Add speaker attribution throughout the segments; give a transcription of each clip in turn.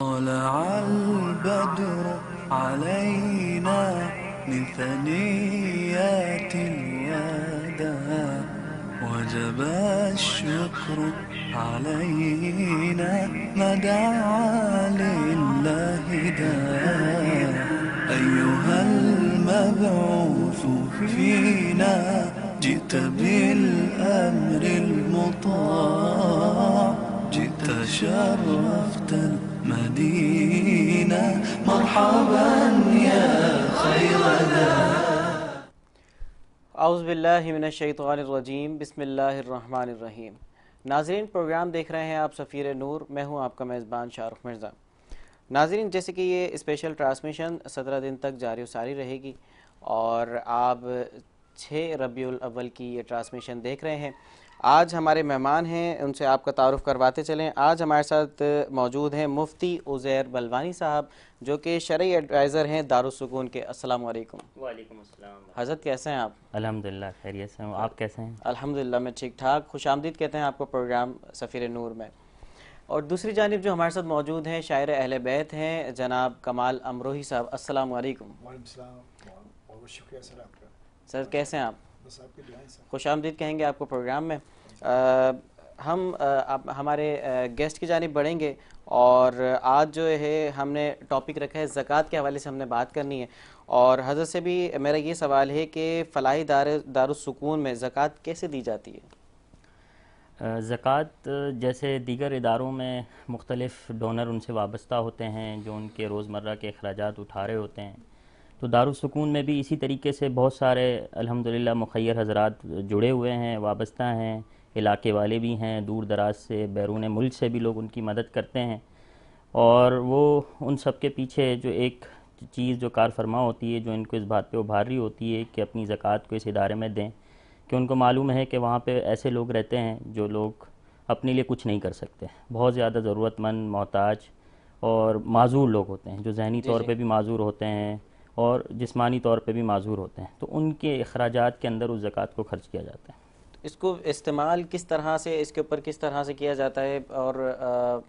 Speaker 1: طلع البدر علينا من ثنيات الوداع وجب الشكر علينا ما دعا لله داع أيها المبعوث فينا جئت بالأمر المطاع جئت شرفت المدينة مرحبا يا خير داع.
Speaker 2: اعوذ باللہ من الشیطان الرجیم، بسم اللہ الرحمن الرحیم. ناظرین، پروگرام دیکھ رہے ہیں آپ سفیر نور، میں ہوں آپ کا میزبان شاہ رخ مرزا. ناظرین، جیسے کہ یہ اسپیشل ٹرانسمیشن 17 دن تک جاری و ساری رہے گی اور آپ 6 ربیع الاول کی یہ ٹرانسمیشن دیکھ رہے ہیں. آج ہمارے مہمان ہیں، ان سے آپ کا تعارف کرواتے چلیں. آج ہمارے ساتھ موجود ہیں مفتی عزیر بلوانی صاحب، جو کہ شرعی ایڈوائزر ہیں دارالسکون کے. السلام علیکم.
Speaker 3: وعلیکم السلام.
Speaker 2: حضرت کیسے ہیں آپ؟
Speaker 3: الحمدللہ خیریت سے ہوں، آپ کیسے ہیں؟
Speaker 2: الحمدللہ میں ٹھیک ٹھاک. خوش آمدید کہتے ہیں آپ کو پروگرام سفیر نور میں. اور دوسری جانب جو ہمارے ساتھ موجود ہیں شاعر اہل بیت ہیں جناب کمال امروہی صاحب. السلام علیکم.
Speaker 4: وعلیکم السلام. بہت شکریہ سر آپ کا.
Speaker 2: سر کیسے ہیں آپ؟
Speaker 4: بس آپ کی دعائیں سر.
Speaker 2: خوش آمدید کہیں گے آپ کو پروگرام میں. ہم ہمارے گیسٹ کی جانب بڑھیں گے اور آج جو ہے ہم نے ٹاپک رکھا ہے زکوٰۃ کے حوالے سے ہم نے بات کرنی ہے. اور حضرت سے بھی میرا یہ سوال ہے کہ فلاحی دارالسکون میں زکوٰۃ کیسے دی جاتی ہے؟
Speaker 3: زکوٰۃ جیسے دیگر اداروں میں مختلف ڈونر ان سے وابستہ ہوتے ہیں جو ان کے روزمرہ کے اخراجات اٹھا رہے ہوتے ہیں، تو دارالسکون میں بھی اسی طریقے سے بہت سارے الحمدللہ مخیر حضرات جڑے ہوئے ہیں، وابستہ ہیں، علاقے والے بھی ہیں، دور دراز سے بیرون ملک سے بھی لوگ ان کی مدد کرتے ہیں. اور وہ ان سب کے پیچھے جو ایک چیز جو کار فرما ہوتی ہے، جو ان کو اس بات پہ ابھار رہی ہوتی ہے کہ اپنی زکوٰۃ کو اس ادارے میں دیں، کہ ان کو معلوم ہے کہ وہاں پہ ایسے لوگ رہتے ہیں جو لوگ اپنے لیے کچھ نہیں کر سکتے، بہت زیادہ ضرورت مند، محتاج اور معذور لوگ ہوتے ہیں، جو ذہنی طور پہ بھی معذور ہوتے ہیں اور جسمانی طور پہ بھی معذور ہوتے ہیں. تو ان کے اخراجات کے اندر اس زکوٰۃ کو خرچ کیا جاتا ہے.
Speaker 2: اس کو استعمال کس طرح سے، اس کے اوپر کس طرح سے کیا جاتا ہے؟ اور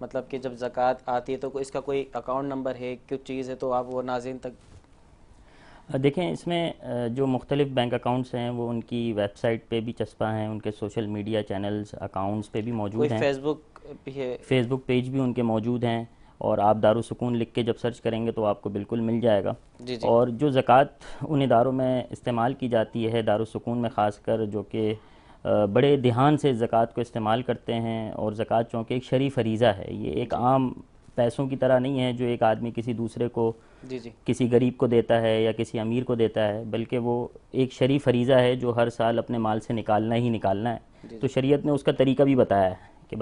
Speaker 2: مطلب کہ جب زکوٰۃ آتی ہے تو اس کا کوئی اکاؤنٹ نمبر ہے، کچھ چیز ہے تو آپ وہ ناظرین تک
Speaker 3: دیکھیں، اس میں جو مختلف بینک اکاؤنٹس ہیں وہ ان کی ویب سائٹ پہ بھی چسپاں ہیں، ان کے سوشل میڈیا چینلز اکاؤنٹس پہ بھی موجود
Speaker 2: کوئی
Speaker 3: ہیں،
Speaker 2: فیس بک بھی ہے؟
Speaker 3: فیس بک پیج بھی ان کے موجود ہیں، اور آپ دارالسکون لکھ کے جب سرچ کریں گے تو آپ کو بالکل مل جائے گا.
Speaker 2: جی.
Speaker 3: اور جو زکوٰۃ ان اداروں میں استعمال کی جاتی ہے، دارالسکون میں خاص کر، جو کہ بڑے دھیان سے زکوٰۃ کو استعمال کرتے ہیں، اور زکوٰۃ چونکہ ایک شرعی فریضہ ہے، یہ ایک عام پیسوں کی طرح نہیں ہے جو ایک آدمی کسی دوسرے کو،
Speaker 2: جی.
Speaker 3: کسی غریب کو دیتا ہے یا کسی امیر کو دیتا ہے، بلکہ وہ ایک شرعی فریضہ ہے جو ہر سال اپنے مال سے نکالنا ہی نکالنا ہے. تو شریعت نے اس کا طریقہ بھی بتایا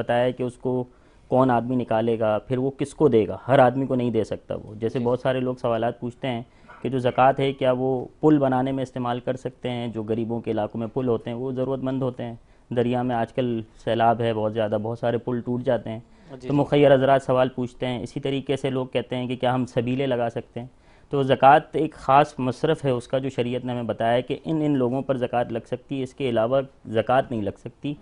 Speaker 3: ہے کہ اس کو کون آدمی نکالے گا، پھر وہ کس کو دے گا. ہر آدمی کو نہیں دے سکتا وہ. جیسے بہت سارے لوگ سوالات پوچھتے ہیں کہ جو زکوٰۃ ہے کیا وہ پل بنانے میں استعمال کر سکتے ہیں؟ جو غریبوں کے علاقوں میں پل ہوتے ہیں، وہ ضرورت مند ہوتے ہیں، دریا میں آج کل سیلاب ہے بہت زیادہ، بہت سارے پل ٹوٹ جاتے ہیں، تو مخیر حضرات سوال پوچھتے ہیں. اسی طریقے سے لوگ کہتے ہیں کہ کیا ہم سبیلے لگا سکتے ہیں؟ تو زکوٰۃ ایک خاص مصرف ہے اس کا، جو شریعت نے ہمیں بتایا ہے کہ ان لوگوں پر زکوٰۃ لگ سکتی ہے، اس کے علاوہ زکوٰۃ نہیں لگ سکتی.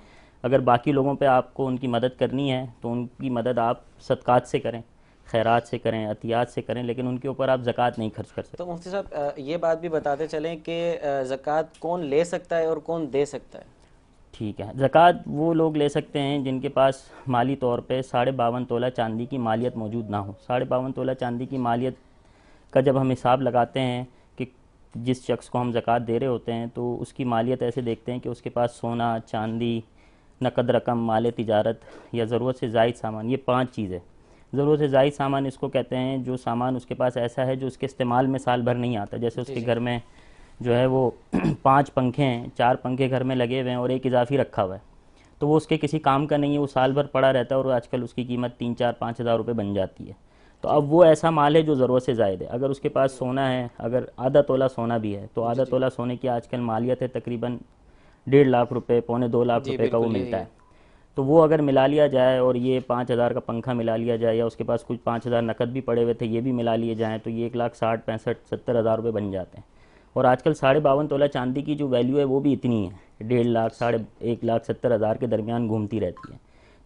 Speaker 3: اگر باقی لوگوں پہ آپ کو ان کی مدد کرنی ہے تو ان کی مدد آپ صدقات سے کریں، خیرات سے کریں، عطیات سے کریں، لیکن ان کے اوپر آپ زکوٰۃ نہیں خرچ کر سکتے.
Speaker 2: تو مفتی صاحب یہ بات بھی بتاتے چلیں کہ زکوٰۃ کون لے سکتا ہے اور کون دے سکتا ہے؟
Speaker 3: ٹھیک ہے. زکوٰۃ وہ لوگ لے سکتے ہیں جن کے پاس مالی طور پہ 52.5 تولہ چاندی کی مالیت موجود نہ ہو. 52.5 تولہ چاندی کی مالیت کا جب ہم حساب لگاتے ہیں کہ جس شخص کو ہم زکوٰۃ دے رہے ہوتے ہیں، تو اس کی مالیت ایسے دیکھتے ہیں کہ اس کے پاس سونا، چاندی، نقد رقم، مال تجارت یا ضرورت سے زائد سامان، یہ 5 چیزیں. ضرورت سے زائد سامان اس کو کہتے ہیں جو سامان اس کے پاس ایسا ہے جو اس کے استعمال میں سال بھر نہیں آتا. جیسے اس کے گھر میں جو ہے وہ 5 پنکھے ہیں، 4 پنکھے گھر میں لگے ہوئے ہیں اور ایک اضافی رکھا ہوا ہے، تو وہ اس کے کسی کام کا نہیں ہے، وہ سال بھر پڑا رہتا ہے اور آج کل اس کی قیمت 3، 4، 5 ہزار روپے بن جاتی ہے. تو اب وہ ایسا مال ہے جو ضرورت سے زائد ہے. اگر اس کے پاس سونا ہے، اگر آدھا تولہ سونا بھی ہے، تو آدھا تولہ سونے کی آج کل مالیت ہے تقریباً 1.5 لاکھ روپے، 1.25 لاکھ روپے کا وہ ملتا ہے. تو وہ اگر ملا لیا جائے اور یہ 5,000 کا پنکھا ملا لیا جائے، یا اس کے پاس کچھ 5,000 نقد بھی پڑے ہوئے تھے یہ بھی ملا لیے جائیں، تو یہ 1,60,000، 65,000، 70,000 روپے بن جاتے ہیں. اور آج کل 52.5 تولہ چاندی کی جو ویلیو ہے وہ بھی اتنی ہے، 1.5 لاکھ، 1,70,000 کے درمیان گھومتی رہتی ہے.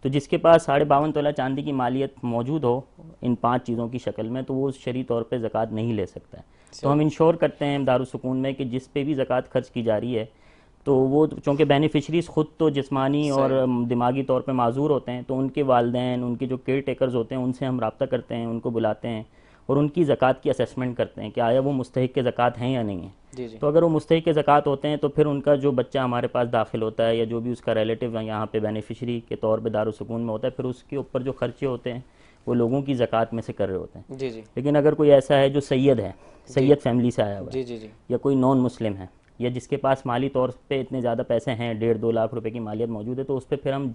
Speaker 3: تو جس کے پاس 52.5 تولہ چاندی کی مالیت موجود ہو ان 5 چیزوں کی شکل میں تو وہ شرعی طور پہ زکوٰۃ نہیں لے سکتا ہے. تو ہم انشور کرتے ہیں دارالسکون میں کہ جس پہ بھی زکوٰۃ خرچ کی جا رہی ہے تو وہ چونکہ بینیفیشریز خود تو جسمانی اور دماغی طور پہ معذور ہوتے ہیں، تو ان کے والدین، ان کے جو کیئر ٹیکرز ہوتے ہیں، ان سے ہم رابطہ کرتے ہیں، ان کو بلاتے ہیں اور ان کی زکوٰۃ کی اسیسمنٹ کرتے ہیں کہ آیا وہ مستحق کے زکوٰۃ ہیں یا نہیں ہیں. تو اگر وہ مستحق کے زکوٰۃ ہوتے ہیں تو پھر ان کا جو بچہ ہمارے پاس داخل ہوتا ہے یا جو بھی اس کا ریلیٹیو یہاں پہ بینیفیشری کے طور پہ دارالسکون میں ہوتا ہے، پھر اس کے اوپر جو خرچے ہوتے ہیں وہ لوگوں کی زکوٰۃ میں سے کر رہے ہوتے ہیں. لیکن اگر کوئی ایسا ہے جو سید ہے، سید فیملی سے آیا ہوا ہے یا کوئی نان مسلم ہے یا جس کے پاس مالی طور پہ اتنے زیادہ پیسے ہیں، 1.5-2 لاکھ روپے کی مالیت موجود ہے، تو اس پہ پھر ہم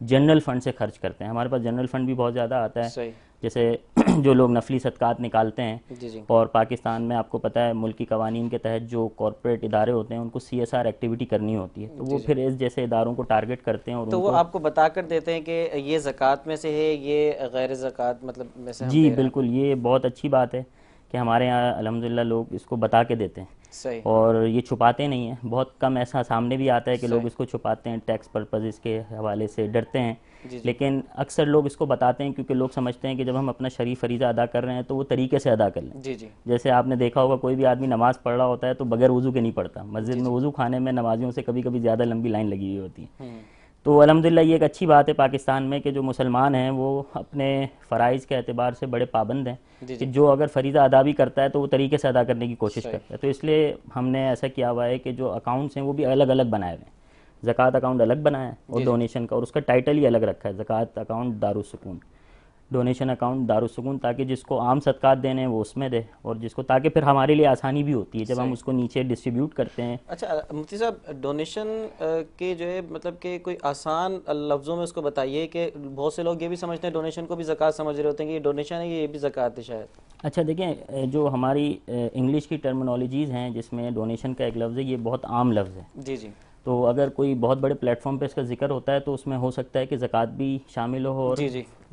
Speaker 3: جنرل فنڈ سے خرچ کرتے ہیں. ہمارے پاس جنرل فنڈ بھی بہت زیادہ آتا ہے، جیسے جو لوگ نفلی صدقات نکالتے ہیں اور پاکستان میں آپ کو پتہ ہے ملکی قوانین کے تحت جو کارپوریٹ ادارے ہوتے ہیں ان کو CSR ایکٹیویٹی کرنی ہوتی ہے، تو وہ پھر اس جیسے اداروں کو ٹارگٹ کرتے ہیں اور
Speaker 2: تو وہ آپ کو بتا کر دیتے ہیں کہ یہ زکوٰۃ میں سے ہے، یہ غیر زکوٰۃ مطلب میں سے.
Speaker 3: جی بالکل، یہ بہت اچھی بات ہے کہ ہمارے یہاں الحمدللہ لوگ اس کو بتا کے دیتے ہیں اور یہ چھپاتے نہیں ہیں. بہت کم ایسا سامنے بھی آتا ہے کہ لوگ اس کو چھپاتے ہیں ٹیکس پرپز کے حوالے سے، ڈرتے ہیں. لیکن اکثر لوگ اس کو بتاتے ہیں کیونکہ لوگ سمجھتے ہیں کہ جب ہم اپنا شرعی فریضہ ادا کر رہے ہیں تو وہ طریقے سے ادا کر لیں. جیسے آپ نے دیکھا ہوگا کوئی بھی آدمی نماز پڑھ رہا ہوتا ہے تو بغیر وضو کے نہیں پڑھتا. مسجد میں وضو خانے میں نمازیوں سے کبھی کبھی زیادہ لمبی لائن لگی ہوئی ہوتی ہے. تو الحمدللہ یہ ایک اچھی بات ہے پاکستان میں کہ جو مسلمان ہیں وہ اپنے فرائض کے اعتبار سے بڑے پابند ہیں کہ جو اگر فریضہ ادا بھی کرتا ہے تو وہ طریقے سے ادا کرنے کی کوشش کرتا ہے. تو اس لیے ہم نے ایسا کیا ہوا ہے کہ جو اکاؤنٹس ہیں وہ بھی الگ الگ بنائے ہوئے ہیں. زکوٰۃ اکاؤنٹ الگ بنایا ہے اور ڈونیشن کا، اور اس کا ٹائٹل ہی الگ رکھا ہے، زکوٰۃ اکاؤنٹ دارالسکون، ڈونیشن اکاؤنٹ دارالسکون، تاکہ جس کو عام صدقات دینے ہیں وہ اس میں دے اور جس کو، تاکہ پھر ہمارے لیے آسانی بھی ہوتی ہے جب ہم اس کو نیچے ڈسٹریبیوٹ کرتے ہیں.
Speaker 2: اچھا مفتی صاحب، ڈونیشن کے جو ہے مطلب کہ کوئی آسان لفظوں میں اس کو بتائیے کہ بہت سے لوگ یہ بھی سمجھتے ہیں ڈونیشن کو بھی زکوٰۃ سمجھ رہے ہوتے ہیں کہ یہ ڈونیشن ہے، یہ بھی زکوٰۃ ہے شاید.
Speaker 3: اچھا دیکھیں، جو ہماری انگلش کی ٹرمنالوجیز ہیں جس میں ڈونیشن کا ایک لفظ ہے، یہ بہت عام لفظ ہے. جی تو اگر کوئی بہت بڑے پلیٹ فارم پہ اس کا ذکر ہوتا ہے تو اس میں ہو سکتا ہے کہ زکوٰۃ بھی شامل ہو اور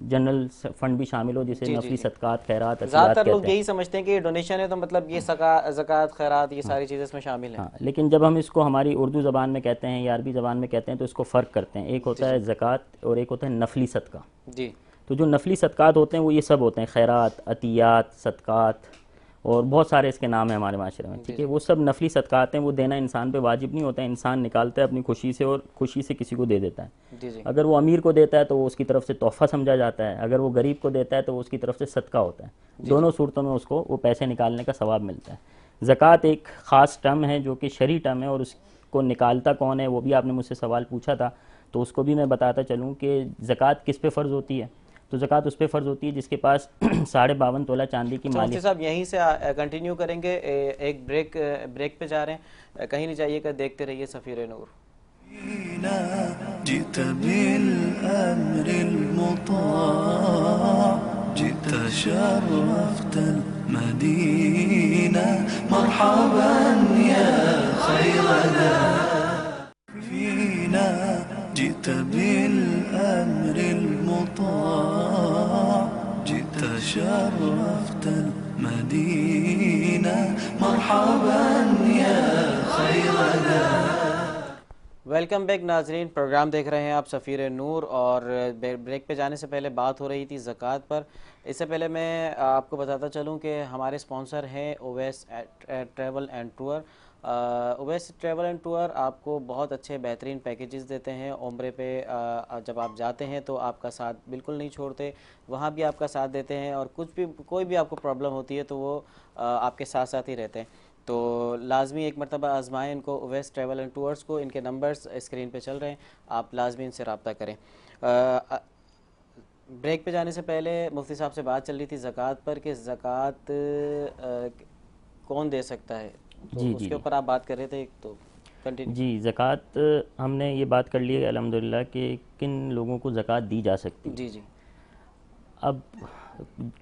Speaker 3: جنرل فنڈ بھی شامل ہو، جسے نفلی صدقات، خیرات، عطیات
Speaker 2: زیادہ تر لوگ یہی سمجھتے ہیں کہ یہ ڈونیشن ہے تو مطلب یہ زکوٰۃ، خیرات، یہ ساری چیزیں اس میں شامل ہیں.
Speaker 3: لیکن جب ہم اس کو ہماری اردو زبان میں کہتے ہیں یا عربی زبان میں کہتے ہیں تو اس کو فرق کرتے ہیں. ایک ہوتا ہے زکوٰۃ اور ایک ہوتا ہے نفلی صدقہ. تو جو نفلی صدقات ہوتے ہیں وہ یہ سب ہوتے ہیں، خیرات، عطیات، صدقات اور بہت سارے اس کے نام ہیں ہمارے معاشرے میں. ٹھیک ہے، وہ سب نفلی صدقات ہیں، وہ دینا انسان پہ واجب نہیں ہوتا ہے، انسان نکالتا ہے اپنی خوشی سے اور خوشی سے کسی کو دے دیتا ہے. اگر وہ امیر کو دیتا ہے تو وہ اس کی طرف سے تحفہ سمجھا جاتا ہے، اگر وہ غریب کو دیتا ہے تو وہ اس کی طرف سے صدقہ ہوتا ہے. دونوں صورتوں میں اس کو وہ پیسے نکالنے کا ثواب ملتا ہے. زکوٰۃ ایک خاص ٹرم ہے جو کہ شرعی ٹرم ہے اور اس کو نکالتا کون ہے وہ بھی آپ نے مجھ سے سوال پوچھا تھا، تو اس کو بھی میں بتاتا چلوں کہ زکوٰۃ کس پہ فرض ہوتی ہے. تو زکوٰۃ اس پہ فرض ہوتی ہے جس کے پاس 52.5 تولہ چاندی کی مالیت.
Speaker 2: صاحب یہیں سے کنٹینیو کریں گے، ایک بریک پہ جا رہے ہیں، کہیں نہیں جائیے گا، دیکھتے رہیے سفیر نور.
Speaker 1: جئت بالأمر المطاع، جئت شرفت المدينة، مرحبا يا خير ذا فينا. جئت بالأمر المطاع، جئت شرفت المدينة، مرحبا يا خير ذا.
Speaker 2: ویلکم بیک ناظرین، پروگرام دیکھ رہے ہیں آپ سفیر نور، اور بریک پہ جانے سے پہلے بات ہو رہی تھی زکوٰۃ پر. اس سے پہلے میں آپ کو بتاتا چلوں کہ ہمارے اسپانسر ہیں Owais travel and tour. Owais travel and tour آپ کو بہت اچھے بہترین پیکیجز دیتے ہیں. عمرے پہ جب آپ جاتے ہیں تو آپ کا ساتھ بالکل نہیں چھوڑتے، وہاں بھی آپ کا ساتھ دیتے ہیں، اور کوئی بھی آپ کو پرابلم ہوتی ہے تو وہ آپ کے ساتھ ساتھ ہی رہتے ہیں. تو لازمی ایک مرتبہ آزمائیں ان کو، اویس ٹریول اینڈ ٹورز کو. ان کے نمبرز اسکرین پہ چل رہے ہیں، آپ لازمی ان سے رابطہ کریں. بریک پہ جانے سے پہلے مفتی صاحب سے بات چل رہی تھی زکوٰۃ پر کہ زکوٰۃ کون دے سکتا ہے، تو اس کے اوپر آپ بات کر رہے تھے. تو کنٹینیو.
Speaker 3: جی، زکوٰۃ ہم نے یہ بات کر لی ہے الحمدللہ کہ کن لوگوں کو زکوٰۃ دی جا سکتی ہے.
Speaker 2: جی
Speaker 3: اب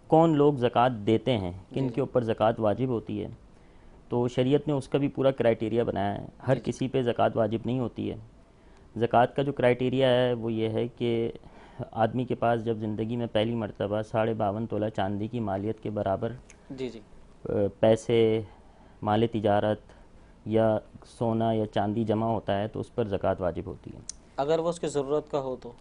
Speaker 3: کون لوگ زکوٰۃ دیتے ہیں، کن کے اوپر زکوٰۃ واجب ہوتی ہے، تو شریعت نے اس کا بھی پورا کرائیٹیریا بنایا ہے. ہر کسی پہ زکوٰۃ واجب نہیں ہوتی ہے. زکوٰۃ کا جو کرائیٹیریا ہے وہ یہ ہے کہ آدمی کے پاس جب زندگی میں پہلی مرتبہ 52.5 تولہ چاندی کی مالیت کے برابر پیسے، مال تجارت یا سونا یا چاندی جمع ہوتا ہے تو اس پر زکوٰۃ واجب ہوتی ہے.
Speaker 2: اگر وہ اس کی ضرورت کا ہو تو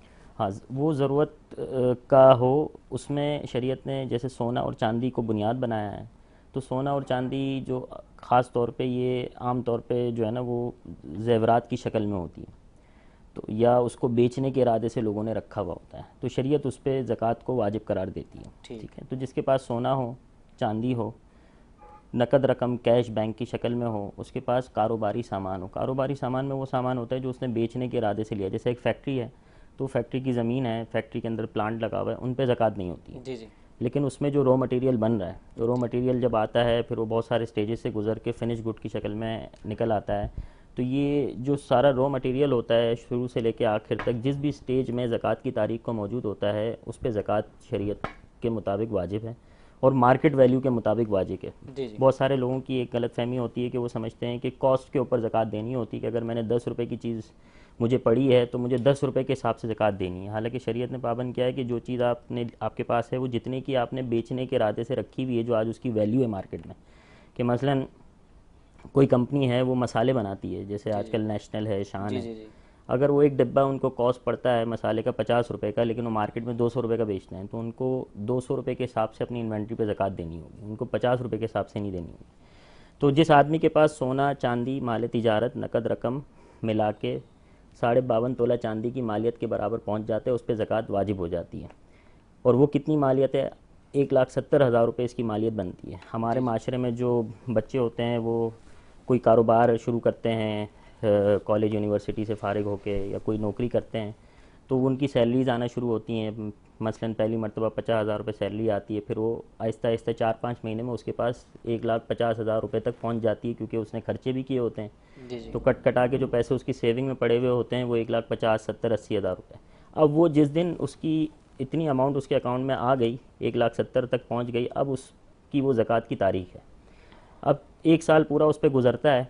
Speaker 3: ہاں وہ ضرورت کا ہو، اس میں شریعت نے جیسے سونا اور چاندی کو بنیاد بنایا ہے، تو سونا اور چاندی جو خاص طور پہ یہ عام طور پہ جو ہے نا وہ زیورات کی شکل میں ہوتی ہے، تو یا اس کو بیچنے کے ارادے سے لوگوں نے رکھا ہوا ہوتا ہے، تو شریعت اس پہ زکوٰۃ کو واجب قرار دیتی ہے. ٹھیک ہے، تو جس کے پاس سونا ہو، چاندی ہو، نقد رقم کیش بینک کی شکل میں ہو، اس کے پاس کاروباری سامان ہو. کاروباری سامان میں وہ سامان ہوتا ہے جو اس نے بیچنے کے ارادے سے لیا. جیسے ایک فیکٹری ہے تو فیکٹری کی زمین ہے، فیکٹری کے اندر پلانٹ لگا ہوا ہے، ان پہ زکوٰۃ نہیں ہوتی ہے.
Speaker 2: جی جی.
Speaker 3: لیکن اس میں جو را مٹیریل بن رہا ہے، را مٹیریل جب آتا ہے پھر وہ بہت سارے سٹیجز سے گزر کے فنش گڈ کی شکل میں نکل آتا ہے، تو یہ جو سارا را مٹیریل ہوتا ہے شروع سے لے کے آخر تک جس بھی سٹیج میں زکوٰۃ کی تاریخ کو موجود ہوتا ہے اس پہ زکوٰۃ شریعت کے مطابق واجب ہے اور مارکیٹ ویلیو کے مطابق واجب ہے.
Speaker 2: جی جی.
Speaker 3: بہت سارے لوگوں کی ایک غلط فہمی ہوتی ہے کہ وہ سمجھتے ہیں کہ کاسٹ کے اوپر زکوٰۃ دینی ہوتی ہے، کہ اگر میں نے 10 روپے کی چیز مجھے پڑی ہے تو مجھے 10 روپے کے حساب سے زکوٰۃ دینی ہے. حالانکہ شریعت نے پابند کیا ہے کہ جو چیز آپ کے پاس ہے وہ جتنے کی آپ نے بیچنے کے ارادے سے رکھی ہوئی ہے، جو آج اس کی ویلیو ہے مارکیٹ میں، کہ مثلاً کوئی کمپنی ہے وہ مسالے بناتی ہے، جیسے آج کل نیشنل ہے، شان ہے، اگر وہ ایک ڈبہ ان کو کاسٹ پڑتا ہے مسالے کا 50 روپے کا، لیکن وہ مارکیٹ میں 200 روپے کا بیچتے ہیں، تو ان کو 200 روپے کے حساب سے اپنی انوینٹری پہ زکوٰۃ دینی ہوگی، ان کو 50 روپے کے حساب سے نہیں دینی ہوگی. تو جس آدمی کے پاس سونا، چاندی، مال تجارت، نقد رقم ملا کے 52.5 تولہ چاندی کی مالیت کے برابر پہنچ جاتے ہیں، اس پہ زکوٰۃ واجب ہو جاتی ہے. اور وہ کتنی مالیت ہے؟ 1,70,000 روپے اس کی مالیت بنتی ہے. ہمارے معاشرے میں جو بچے ہوتے ہیں وہ کوئی کاروبار شروع کرتے ہیں کالج یونیورسٹی سے فارغ ہو کے، یا کوئی نوکری کرتے ہیں، تو ان کی سیلریز آنا شروع ہوتی ہیں. مثلاً پہلی مرتبہ 50,000 روپے سیلری آتی ہے، پھر وہ آہستہ آہستہ 4-5 مہینے میں اس کے پاس 1,50,000 روپے تک پہنچ جاتی ہے، کیونکہ اس نے خرچے بھی کیے ہوتے ہیں. تو کٹ کٹا کے جو پیسے اس کی سیونگ میں پڑے ہوئے ہوتے ہیں وہ 1,50,000 70,000 80,000 روپے. اب وہ جس دن اس کی اتنی اماؤنٹ اس کے اکاؤنٹ میں آ گئی، 1,70,000 تک پہنچ گئی، اب اس کی وہ زکوٰۃ کی تاریخ ہے. اب 1 سال پورا اس پہ گزرتا ہے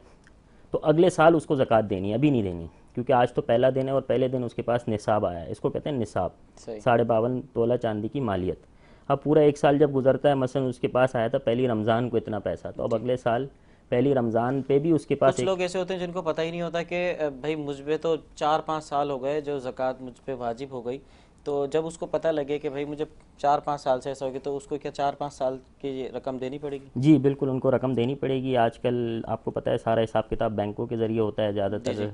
Speaker 3: تو اگلے سال اس کو زکوٰۃ دینی ہے، ابھی نہیں دینی، کیونکہ آج تو پہلا دن ہے اور پہلے دن اس کے پاس نصاب آیا ہے. اس کو کہتے ہیں نصاب، 52.5 تولہ چاندی کی مالیت. اب پورا 1 سال جب گزرتا ہے، مثلاً اس کے پاس آیا تھا پہلی رمضان کو اتنا پیسہ، تو اب اگلے سال پہلی رمضان پہ بھی اس کے پاس
Speaker 2: کچھ لوگ ایسے ہوتے ہیں جن کو پتہ ہی نہیں ہوتا کہ بھائی مجھ پہ تو 4-5 سال ہو گئے جو زکوٰۃ مجھ پہ واجب ہو گئی، تو جب اس کو پتہ لگے کہ بھائی مجھے 4-5 سال سے ایسا ہو گیا، تو اس کو کیا 4-5 سال کی رقم دینی پڑے گی؟
Speaker 3: جی بالکل، ان کو رقم دینی پڑے گی. آج کل آپ کو پتہ ہے سارا حساب کتاب بینکوں کے ذریعے ہوتا ہے. زیادہ تر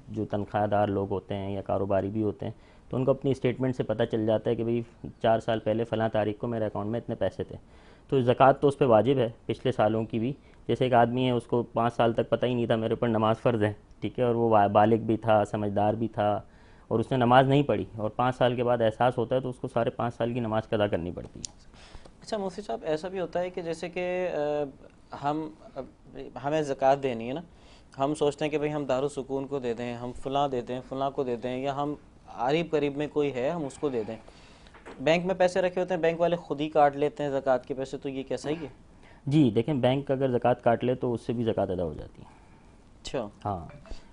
Speaker 3: جو تنخواہ دار لوگ ہوتے ہیں یا کاروباری بھی ہوتے ہیں تو ان کو اپنی اسٹیٹمنٹ سے پتہ چل جاتا ہے کہ بھئی 4 سال پہلے فلاں تاریخ کو میرے اکاؤنٹ میں اتنے پیسے تھے. تو زکوٰۃ تو اس پہ واجب ہے پچھلے سالوں کی بھی. جیسے ایک آدمی ہے، اس کو 5 سال تک پتہ ہی نہیں تھا میرے اوپر نماز فرض ہے، ٹھیک ہے، اور وہ بالغ بھی تھا، سمجھدار بھی تھا، اور اس نے نماز نہیں پڑھی، اور 5 سال کے بعد احساس ہوتا ہے تو اس کو سارے 5 سال کی نماز قضا کرنی پڑتی ہے.
Speaker 2: اچھا مفتی صاحب، ایسا بھی ہوتا ہے کہ جیسے کہ ہمیں زکوٰۃ دینی ہے نا، ہم سوچتے ہیں کہ بھئی ہم دارالسکون کو دے دیں، ہم فلاں دے دیں، فلاں کو دے دیں، یا ہم قریب میں کوئی ہے ہم اس کو دے دیں. بینک میں پیسے رکھے ہوتے ہیں، بینک والے خود ہی کاٹ لیتے ہیں زکوٰۃ کے پیسے، تو یہ کیا صحیح ہے؟
Speaker 3: جی دیکھیں، بینک اگر زکوٰۃ کاٹ لے تو اس سے بھی زکوٰۃ ادا ہو جاتی ہے.
Speaker 2: اچھا.
Speaker 3: ہاں،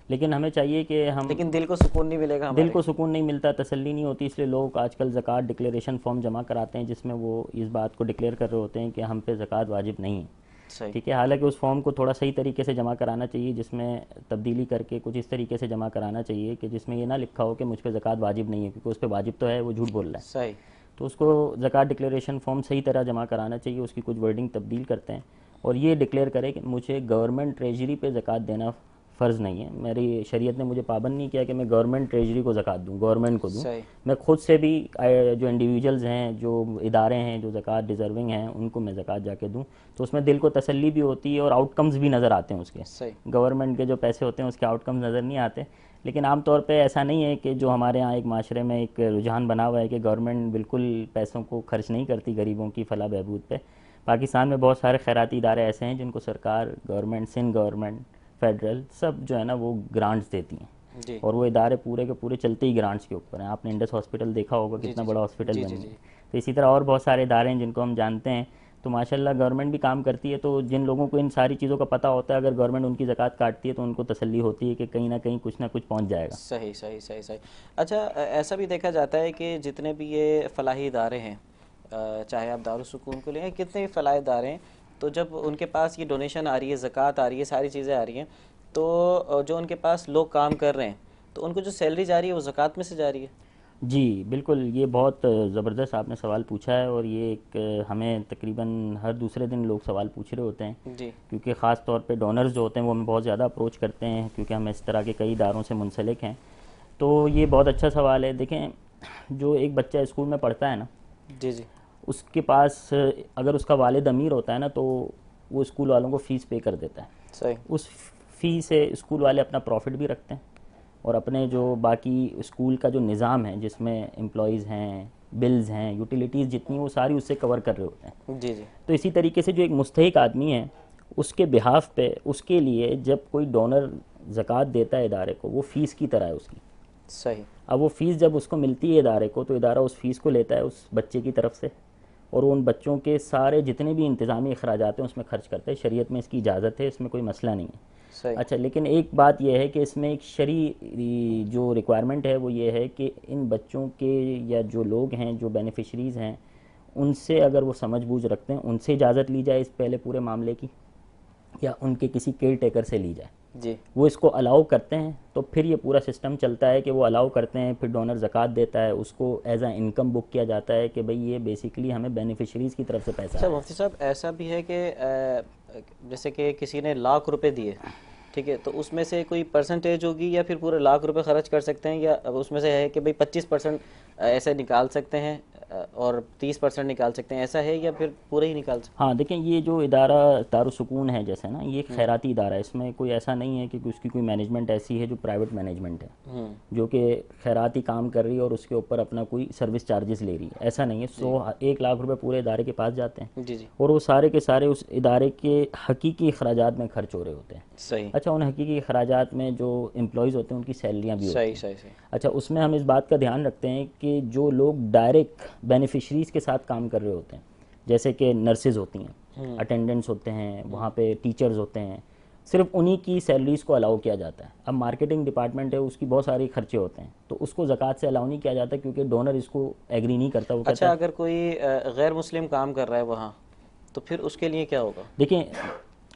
Speaker 3: لیکن ہمیں چاہیے کہ
Speaker 2: لیکن دل کو سکون نہیں ملے گا،
Speaker 3: دل کو سکون نہیں ملتا، تسلی نہیں ہوتی. اس لیے لوگ آج کل زکوٰۃ ڈکلیریشن فارم جمع کراتے ہیں جس میں وہ اس بات کو ڈکلیئر کر رہے ہوتے ہیں کہ ہم پہ زکوٰۃ واجب نہیں ہے. ٹھیک ہے، حالانکہ اس فارم کو تھوڑا صحیح طریقے سے جمع کرانا چاہیے، جس میں تبدیلی کر کے کچھ اس طریقے سے جمع کرانا چاہیے کہ جس میں یہ نہ لکھا ہو کہ مجھ پہ زکوٰۃ واجب نہیں ہے، کیونکہ اس پہ واجب تو ہے، وہ جھوٹ بول رہا ہے.
Speaker 2: صحیح.
Speaker 3: تو اس کو زکوٰۃ ڈکلیریشن فارم صحیح طرح جمع کرانا چاہیے، اس کی کچھ ورڈنگ تبدیل کرتے ہیں اور یہ ڈکلیئر کرے کہ مجھے گورنمنٹ ٹریجری پہ زکوٰۃ دینا فرض نہیں ہے. میری شریعت نے مجھے پابند نہیں کیا کہ میں گورنمنٹ ٹریجری کو زکوٰۃ دوں، گورنمنٹ کو دوں. میں خود سے بھی جو انڈیویجولز ہیں، جو ادارے ہیں جو زکوٰۃ ڈیزرونگ ہیں، ان کو میں زکوٰۃ جا کے دوں. تو اس میں دل کو تسلی بھی ہوتی ہے اور آؤٹ کمز بھی نظر آتے ہیں اس کے. گورنمنٹ کے جو پیسے ہوتے ہیں اس کے آؤٹ کمز نظر نہیں آتے. لیکن عام طور پہ ایسا نہیں ہے کہ جو ہمارے ہاں ایک معاشرے میں ایک رجحان بنا ہوا ہے کہ گورنمنٹ بالکل پیسوں کو خرچ نہیں کرتی غریبوں کی فلاح بہبود پہ. پاکستان میں بہت سارے خیراتی ادارے ایسے ہیں جن کو سرکار، گورنمنٹ، سندھ گورنمنٹ، فیڈرل، سب جو ہے نا وہ گرانٹس دیتی ہیں، اور وہ ادارے پورے کے پورے چلتے ہی گرانٹس کے اوپر ہیں. آپ نے انڈس ہاسپٹل دیکھا ہوگا، کتنا بڑا ہاسپٹل بن گیا. تو اسی طرح اور بہت سارے ادارے ہیں جن کو ہم جانتے ہیں. تو ماشاءاللہ گورنمنٹ بھی کام کرتی ہے. تو جن لوگوں کو ان ساری چیزوں کا پتہ ہوتا ہے، اگر گورنمنٹ ان کی زکوٰۃ کاٹتی ہے تو ان کو تسلی ہوتی ہے کہ کہیں نہ کہیں کچھ نہ کچھ پہنچ جائے گا.
Speaker 2: صحیح. اچھا، ایسا بھی دیکھا جاتا ہے کہ جتنے بھی یہ فلاحی ادارے ہیں، چاہے آپ دارالسکون کو لیں، کتنے بھی فلاحی ادارے ہیں، تو جب ان کے پاس یہ ڈونیشن آ رہی ہے، زکوٰۃ آ رہی ہے، ساری چیزیں آ رہی ہیں، تو جو ان کے پاس لوگ کام کر رہے ہیں تو ان کو جو سیلری جا رہی ہے وہ زکوٰۃ میں سے جا رہی ہے؟
Speaker 3: جی بالکل، یہ بہت زبردست آپ نے سوال پوچھا ہے، اور یہ ایک ہمیں تقریباً ہر دوسرے دن لوگ سوال پوچھ رہے ہوتے ہیں،
Speaker 2: جی
Speaker 3: کیونکہ خاص طور پہ ڈونرز جو ہوتے ہیں وہ ہمیں بہت زیادہ اپروچ کرتے ہیں، کیونکہ ہم اس طرح کے کئی اداروں سے منسلک ہیں. تو یہ بہت اچھا سوال ہے. دیکھیں، جو ایک بچہ اسکول میں پڑھتا ہے نا،
Speaker 2: جی جی
Speaker 3: اس کے پاس اگر اس کا والد امیر ہوتا ہے نا تو وہ اسکول والوں کو فیس پے کر دیتا ہے.
Speaker 2: صحیح.
Speaker 3: اس فی سے اسکول والے اپنا پروفٹ بھی رکھتے ہیں، اور اپنے جو باقی اسکول کا جو نظام ہے جس میں امپلائیز ہیں، بلز ہیں، یوٹیلیٹیز جتنی، وہ ساری اس سے کور کر رہے ہوتے ہیں.
Speaker 2: جی جی
Speaker 3: تو اسی طریقے سے جو ایک مستحق آدمی ہے، اس کے بہاف پہ اس کے لیے جب کوئی ڈونر زکوٰۃ دیتا ہے ادارے کو، وہ فیس کی طرح ہے اس کی.
Speaker 2: صحیح.
Speaker 3: اب وہ فیس جب اس کو ملتی ہے ادارے کو، تو ادارہ اس فیس کو لیتا ہے اس بچے کی طرف سے، اور ان بچوں کے سارے جتنے بھی انتظامی اخراجات ہیں اس میں خرچ کرتے ہیں. شریعت میں اس کی اجازت ہے، اس میں کوئی مسئلہ نہیں ہے.
Speaker 2: صحیح.
Speaker 3: اچھا، لیکن ایک بات یہ ہے کہ اس میں ایک شرعی جو ریکوائرمنٹ ہے وہ یہ ہے کہ ان بچوں کے یا جو لوگ ہیں جو بینیفیشریز ہیں، ان سے اگر وہ سمجھ بوجھ رکھتے ہیں، ان سے اجازت لی جائے اس پہلے پورے معاملے کی، یا ان کے کسی کیئر ٹیکر سے لی جائے.
Speaker 2: جی
Speaker 3: وہ اس کو الاؤ کرتے ہیں تو پھر یہ پورا سسٹم چلتا ہے کہ وہ الاؤ کرتے ہیں، پھر ڈونر زکوٰۃ دیتا ہے، اس کو ایز اے انکم بک کیا جاتا ہے کہ بھئی یہ بیسیکلی ہمیں بینیفیشریز کی طرف سے پیسہ
Speaker 2: اچھا
Speaker 3: ہے.
Speaker 2: مفتی صاحب، ایسا بھی ہے کہ جیسے کہ کسی نے ₹1,00,000 دیے، ٹھیک ہے، تو اس میں سے کوئی پرسنٹیج ہوگی یا پھر پورے ₹1,00,000 خرچ کر سکتے ہیں، یا اس میں سے ہے کہ بھئی 25% ایسے نکال سکتے ہیں اور 30% نکال سکتے ہیں، ایسا ہے یا پھر پورے ہی نکال سکتے
Speaker 3: ہاں دیکھیں، یہ جو ادارہ دارالسکون ہے جیسے نا، یہ ایک خیراتی ادارہ ہے. اس میں کوئی ایسا نہیں ہے کہ اس کی کوئی مینجمنٹ ایسی ہے جو پرائیویٹ مینجمنٹ ہے، جو کہ خیراتی کام کر رہی ہے اور اس کے اوپر اپنا کوئی سروس چارجز لے رہی ہے. ایسا نہیں ہے. 1,00,000 روپے پورے ادارے کے پاس جاتے ہیں،
Speaker 2: جی جی
Speaker 3: اور وہ سارے کے سارے اس ادارے کے حقیقی اخراجات میں خرچ ہو رہے ہوتے ہیں.
Speaker 2: صحیح
Speaker 3: اچھا، ان حقیقی اخراجات میں جو امپلائیز ہوتے ہیں ان کی سیلریاں بھی ہوتی ہیں.
Speaker 2: صحیح صحیح.
Speaker 3: اچھا، اس میں ہم اس بات کا دھیان رکھتے ہیں کہ جو لوگ ڈائریکٹ بینیفیشریز کے ساتھ کام کر رہے ہوتے ہیں، جیسے کہ نرسز ہوتی ہیں، اٹینڈنٹس ہوتے ہیں، وہاں پہ ٹیچرز ہوتے ہیں، صرف انہی کی سیلریز کو الاؤ کیا جاتا ہے. اب مارکیٹنگ ڈپارٹمنٹ ہے، اس کی بہت ساری خرچے ہوتے ہیں، تو اس کو زکوٰۃ سے الاؤ نہیں کیا جاتا کیونکہ ڈونر اس کو ایگری نہیں کرتا. وہ کہتا
Speaker 2: اچھا،
Speaker 3: ہے
Speaker 2: اگر کوئی غیر مسلم کام کر رہا ہے وہاں، تو پھر اس کے لیے کیا ہوگا؟
Speaker 3: دیکھیں،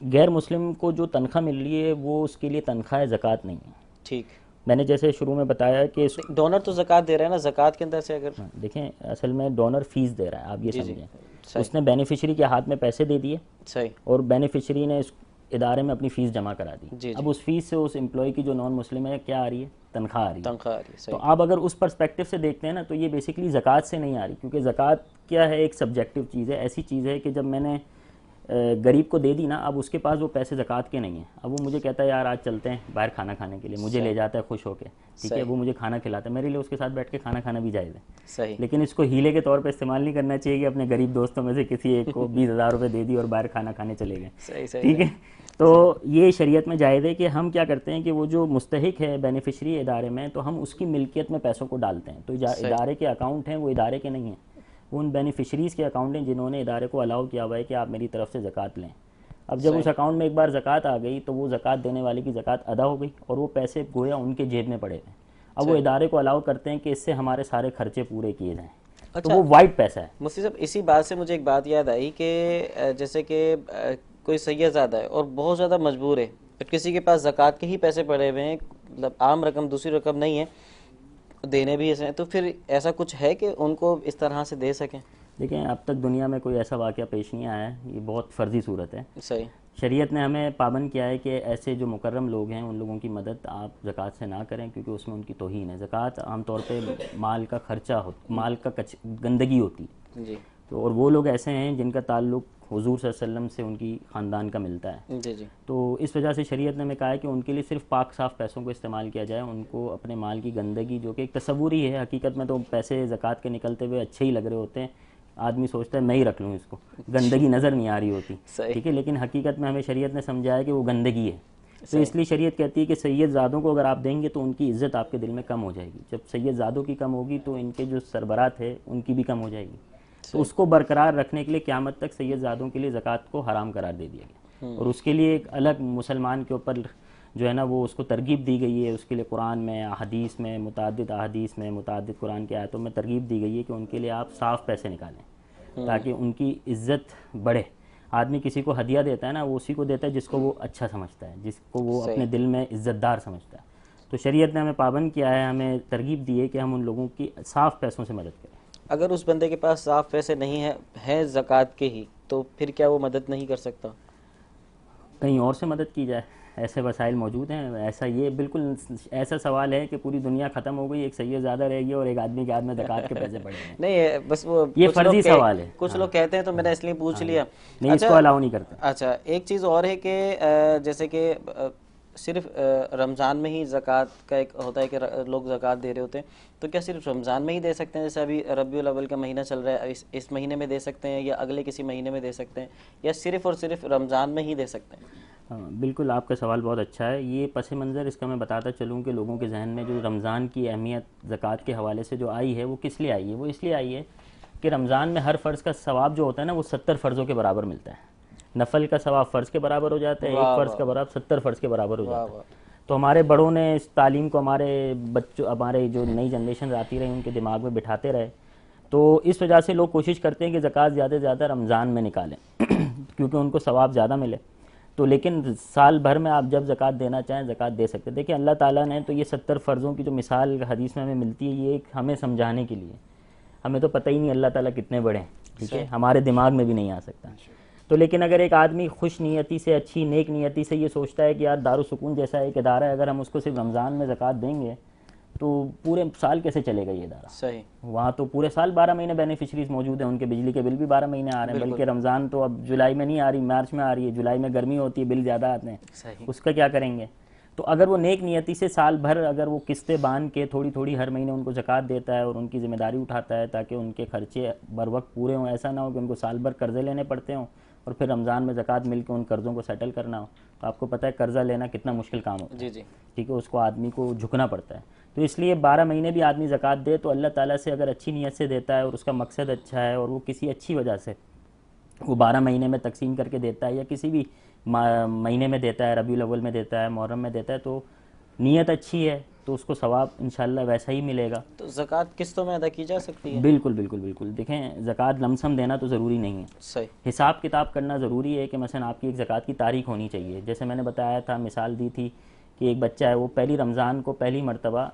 Speaker 3: غیر مسلم کو جو تنخواہ مل رہی ہے وہ اس کے لیے تنخواہ زکوٰۃ نہیں ہے.
Speaker 2: ٹھیک.
Speaker 3: میں نے جیسے شروع میں بتایا کہ
Speaker 2: ڈونر تو زکوٰۃ دے رہا ہے نا، زکوٰۃ کے اندر سے اگر
Speaker 3: دیکھیں، اصل میں ڈونر فیس دے رہا ہے، آپ یہ
Speaker 2: جی جی
Speaker 3: سمجھیں. اس نے بینیفیشری کے ہاتھ میں پیسے دے دیے،
Speaker 2: صحیح.
Speaker 3: اور بینیفیشری نے اس ادارے میں اپنی فیس جمع کرا دی.
Speaker 2: جی
Speaker 3: اب اس فیس سے اس امپلائی کی جو نان مسلم ہے کیا آ رہی ہے؟ تنخواہ آ رہی ہے.
Speaker 2: تنخواہ آ رہی ہے.
Speaker 3: تو
Speaker 2: صحیح.
Speaker 3: آپ اگر اس پرسپیکٹو سے دیکھتے ہیں نا، تو یہ بیسیکلی زکوٰۃ سے نہیں آ رہی، کیونکہ زکوٰۃ کیا ہے؟ ایک سبجیکٹو چیز ہے. ایسی چیز ہے کہ جب میں نے غریب کو دے دی نا، اب اس کے پاس وہ پیسے زکوٰۃ کے نہیں ہیں. اب وہ مجھے کہتا ہے یار آج چلتے ہیں باہر کھانا کھانے کے لیے، مجھے لے جاتا ہے خوش ہو کے، ٹھیک ہے، وہ مجھے کھانا کھلاتا ہے، میرے لیے اس کے ساتھ بیٹھ کے کھانا کھانا بھی جائز ہے.
Speaker 2: صحیح.
Speaker 3: لیکن اس کو ہیلے کے طور پہ استعمال نہیں کرنا چاہیے کہ اپنے غریب دوستوں میں سے کسی ایک کو 20,000 روپے دے دی اور باہر کھانا کھانے چلے گئے.
Speaker 2: صحیح صحیح.
Speaker 3: ٹھیک ہے. تو یہ شریعت میں جائز ہے کہ ہم کیا کرتے ہیں کہ وہ جو مستحق ہے بینیفیشری ادارے میں، تو ہم اس کی ملکیت میں پیسوں کو ڈالتے ہیں. تو ادارے کے اکاؤنٹ ہیں وہ ادارے کے نہیں ہیں، وہ ان بینیفیشریز کے اکاؤنٹ ہیں جنہوں نے ادارے کو الاؤ کیا ہوا ہے کہ آپ میری طرف سے زکوٰۃ لیں. اب جب اس اکاؤنٹ میں ایک بار زکوٰۃ آ گئی تو وہ زکوٰۃ دینے والے کی زکوٰۃ ادا ہو گئی، اور وہ پیسے گویا ان کے جیب میں پڑے ہوئے. اب وہ ادارے کو الاؤ کرتے ہیں کہ اس سے ہمارے سارے خرچے پورے کیے جائیں. تو وہ وائٹ پیسہ ہے.
Speaker 2: مفتی صاحب، اسی بات سے مجھے ایک بات یاد آئی کہ جیسے کہ کوئی سید زادہ ہے اور بہت زیادہ مجبور ہے، پھر کسی کے پاس زکوٰۃ کے ہی پیسے پڑے ہوئے ہیں، مطلب عام رقم دوسری رقم نہیں ہے، دینے بھی ایسے ہیں، تو پھر ایسا کچھ ہے کہ ان کو اس طرح سے دے سکیں؟
Speaker 3: دیکھیں، اب تک دنیا میں کوئی ایسا واقعہ پیش نہیں آیا ہے، یہ بہت فرضی صورت ہے.
Speaker 2: صحیح.
Speaker 3: شریعت نے ہمیں پابند کیا ہے کہ ایسے جو مکرم لوگ ہیں ان لوگوں کی مدد آپ زکوٰۃ سے نہ کریں، کیونکہ اس میں ان کی توہین ہے. زکوٰۃ عام طور پہ مال کا خرچہ مال کا گندگی ہوتی ہے.
Speaker 2: جی.
Speaker 3: تو اور وہ لوگ ایسے ہیں جن کا تعلق حضور صلی اللہ علیہ وسلم سے ان کی خاندان کا ملتا ہے.
Speaker 2: جی جی.
Speaker 3: تو اس وجہ سے شریعت نے ہمیں کہا ہے کہ ان کے لیے صرف پاک صاف پیسوں کو استعمال کیا جائے. ان کو اپنے مال کی گندگی، جو کہ ایک تصور ہی ہے، حقیقت میں تو پیسے زکوٰۃ کے نکلتے ہوئے اچھے ہی لگ رہے ہوتے ہیں، آدمی سوچتا ہے میں ہی رکھ لوں اس کو، گندگی نظر نہیں آ رہی ہوتی، ٹھیک ہے، لیکن حقیقت میں ہمیں شریعت نے سمجھایا کہ وہ گندگی ہے. تو اس لیے شریعت کہتی ہے کہ سید زادوں کو اگر آپ دیں گے تو ان کی عزت آپ کے دل میں کم ہو جائے گی. جب سید زادوں کی کم ہوگی تو ان کے جو سربراہ ہے ان کی بھی کم ہو جائے گی. تو اس کو برقرار رکھنے کے لیے قیامت تک سید زادوں کے لیے زکوٰۃ کو حرام قرار دے دیا گیا، اور اس کے لیے ایک الگ مسلمان کے اوپر جو ہے نا وہ اس کو ترغیب دی گئی ہے. اس کے لیے قرآن میں، احادیث میں، متعدد احادیث میں، متعدد قرآن کی آیتوں میں ترغیب دی گئی ہے کہ ان کے لیے آپ صاف پیسے نکالیں تاکہ ان کی عزت بڑھے. آدمی کسی کو ہدیہ دیتا ہے نا، وہ اسی کو دیتا ہے جس کو وہ اچھا سمجھتا ہے، جس کو وہ اپنے دل میں عزت دار سمجھتا ہے. تو شریعت نے ہمیں پابند کیا ہے، ہمیں ترغیب دی ہے کہ ہم ان لوگوں کی صاف پیسوں سے مدد کریں۔
Speaker 2: اگر اس بندے کے پاس صاف پیسے نہیں ہیں زکوٰۃ کے ہی، تو پھر کیا وہ مدد نہیں کر سکتا؟
Speaker 3: کہیں اور سے مدد کی جائے، ایسے وسائل موجود ہیں۔ ایسا یہ بالکل ایسا سوال ہے کہ پوری دنیا ختم ہو گئی، ایک سید زیادہ رہ گیا اور ایک آدمی کے ہاتھ میں زکوٰۃ کے پیسے پڑے ہیں۔
Speaker 2: نہیں، بس وہ
Speaker 3: یہ
Speaker 2: کچھ لوگ
Speaker 3: فرضی سوال ہے،
Speaker 2: کچھ لوگ کہتے ہیں تو میں نے اس لیے پوچھ لیا۔
Speaker 3: نہیں، اس کو الاؤ نہیں کرتے۔
Speaker 2: اچھا، ایک چیز اور ہے کہ جیسے کہ صرف رمضان میں ہی زکوٰۃ کا ایک ہوتا ہے کہ لوگ زکوٰۃ دے رہے ہوتے ہیں، تو کیا صرف رمضان میں ہی دے سکتے ہیں؟ جیسے ابھی ربیع الاول کا مہینہ چل رہا ہے، اس مہینے میں دے سکتے ہیں یا اگلے کسی مہینے میں دے سکتے ہیں، یا صرف اور صرف رمضان میں ہی دے سکتے ہیں؟
Speaker 3: بالکل، آپ کا سوال بہت اچھا ہے۔ یہ پس منظر اس کا میں بتاتا چلوں کہ لوگوں کے ذہن میں جو رمضان کی اہمیت زکوٰۃ کے حوالے سے جو آئی ہے وہ کس لیے آئی ہے؟ وہ اس لیے آئی ہے کہ رمضان میں ہر فرض کا ثواب جو ہوتا ہے نا وہ 70 فرضوں کے برابر ملتا ہے۔ نفل کا ثواب فرض کے برابر ہو جاتا ہے، ایک فرض کا برابر 70 فرض کے برابر ہو جاتا ہے۔ تو ہمارے بڑوں نے اس تعلیم کو ہمارے جو نئی جنریشن آتی رہی ان کے دماغ میں بٹھاتے رہے، تو اس وجہ سے لوگ کوشش کرتے ہیں کہ زکوٰۃ زیادہ سے زیادہ رمضان میں نکالیں کیونکہ ان کو ثواب زیادہ ملے۔ تو لیکن سال بھر میں آپ جب زکوٰۃ دینا چاہیں زکوٰۃ دے سکتے ہیں۔ دیکھیں اللہ تعالیٰ نے تو یہ 70 فرضوں کی جو مثال حدیث میں ہمیں ملتی ہے، یہ ایک ہمیں سمجھانے کے لیے، ہمیں تو پتہ ہی نہیں اللہ تعالیٰ کتنے بڑے ہیں، ٹھیک ہے، ہمارے دماغ میں بھی نہیں آ سکتا۔ تو لیکن اگر ایک آدمی خوش نیتی سے، اچھی نیک نیتی سے یہ سوچتا ہے کہ یار دارالسکون جیسا ایک ادارہ ہے، اگر ہم اس کو صرف رمضان میں زکوٰۃ دیں گے تو پورے سال کیسے چلے گا یہ ادارہ؟
Speaker 2: صحیح،
Speaker 3: وہاں تو پورے سال 12 مہینے بینیفیشریز موجود ہیں، ان کے بجلی کے بل بھی 12 مہینے آ رہے ہیں، بلکہ رمضان تو اب جولائی میں نہیں آ رہی، مارچ میں آ رہی ہے، جولائی میں گرمی ہوتی ہے، بل زیادہ آتے ہیں،
Speaker 2: صحیح۔
Speaker 3: اس کا کیا کریں گے؟ تو اگر وہ نیک نیتی سے سال بھر اگر وہ قسطیں باندھ کے تھوڑی تھوڑی ہر مہینے ان کو زکوٰۃ دیتا ہے اور ان کی ذمہ داری اٹھاتا ہے تاکہ ان کے خرچے بر وقت پورے ہوں، ایسا نہ ہو کہ ان کو سال بھر قرضے لینے پڑتے ہوں اور پھر رمضان میں زکوٰۃ مل کے ان قرضوں کو سیٹل کرنا ہو، تو آپ کو پتہ ہے قرضہ لینا کتنا مشکل کام ہوتا ہے،
Speaker 2: جی جی،
Speaker 3: ٹھیک ہے، اس کو آدمی کو جھکنا پڑتا ہے۔ تو اس لیے 12 مہینے بھی آدمی زکوٰۃ دے تو اللہ تعالیٰ سے اگر اچھی نیت سے دیتا ہے اور اس کا مقصد اچھا ہے اور وہ کسی اچھی وجہ سے وہ 12 مہینے میں تقسیم کر کے دیتا ہے یا کسی بھی مہینے میں دیتا ہے، ربیع الاول میں دیتا ہے، محرم میں دیتا ہے، تو نیت اچھی ہے تو اس کو ثواب انشاءاللہ ویسا ہی ملے گا۔
Speaker 2: تو زکوٰۃ قسطوں میں ادا کی جا سکتی ہے؟
Speaker 3: بالکل بالکل بالکل، دیکھیں زکوٰۃ لم سم دینا تو ضروری نہیں ہے،
Speaker 2: صحیح،
Speaker 3: حساب کتاب کرنا ضروری ہے کہ مثلا آپ کی ایک زکوٰۃ کی تاریخ ہونی چاہیے۔ جیسے میں نے بتایا تھا، مثال دی تھی کہ ایک بچہ ہے وہ پہلی رمضان کو پہلی مرتبہ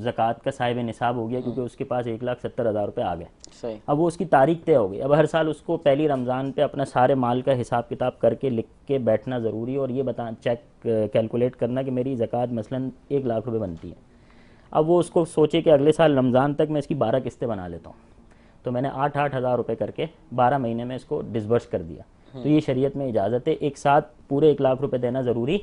Speaker 3: زکوٰۃ کا صاحب نصاب ہو گیا کیونکہ اس کے پاس 1,70,000 روپے آ گئے۔
Speaker 2: صحیح،
Speaker 3: اب وہ اس کی تاریخ طے ہو گئی، اب ہر سال اس کو پہلی رمضان پہ اپنا سارے مال کا حساب کتاب کر کے لکھ کے بیٹھنا ضروری ہے اور یہ چیک کیلکولیٹ کرنا کہ میری زکوٰۃ مثلاً 1,00,000 روپے بنتی ہے۔ اب وہ اس کو سوچے کہ اگلے سال رمضان تک میں اس کی 12 قسطیں بنا لیتا ہوں، تو میں نے 8,000 روپے کر کے 12 مہینے میں اس کو ڈسبرس کر دیا۔ تو یہ شریعت میں اجازت ہے، ایک ساتھ پورے 1,00,000 روپے دینا ضروری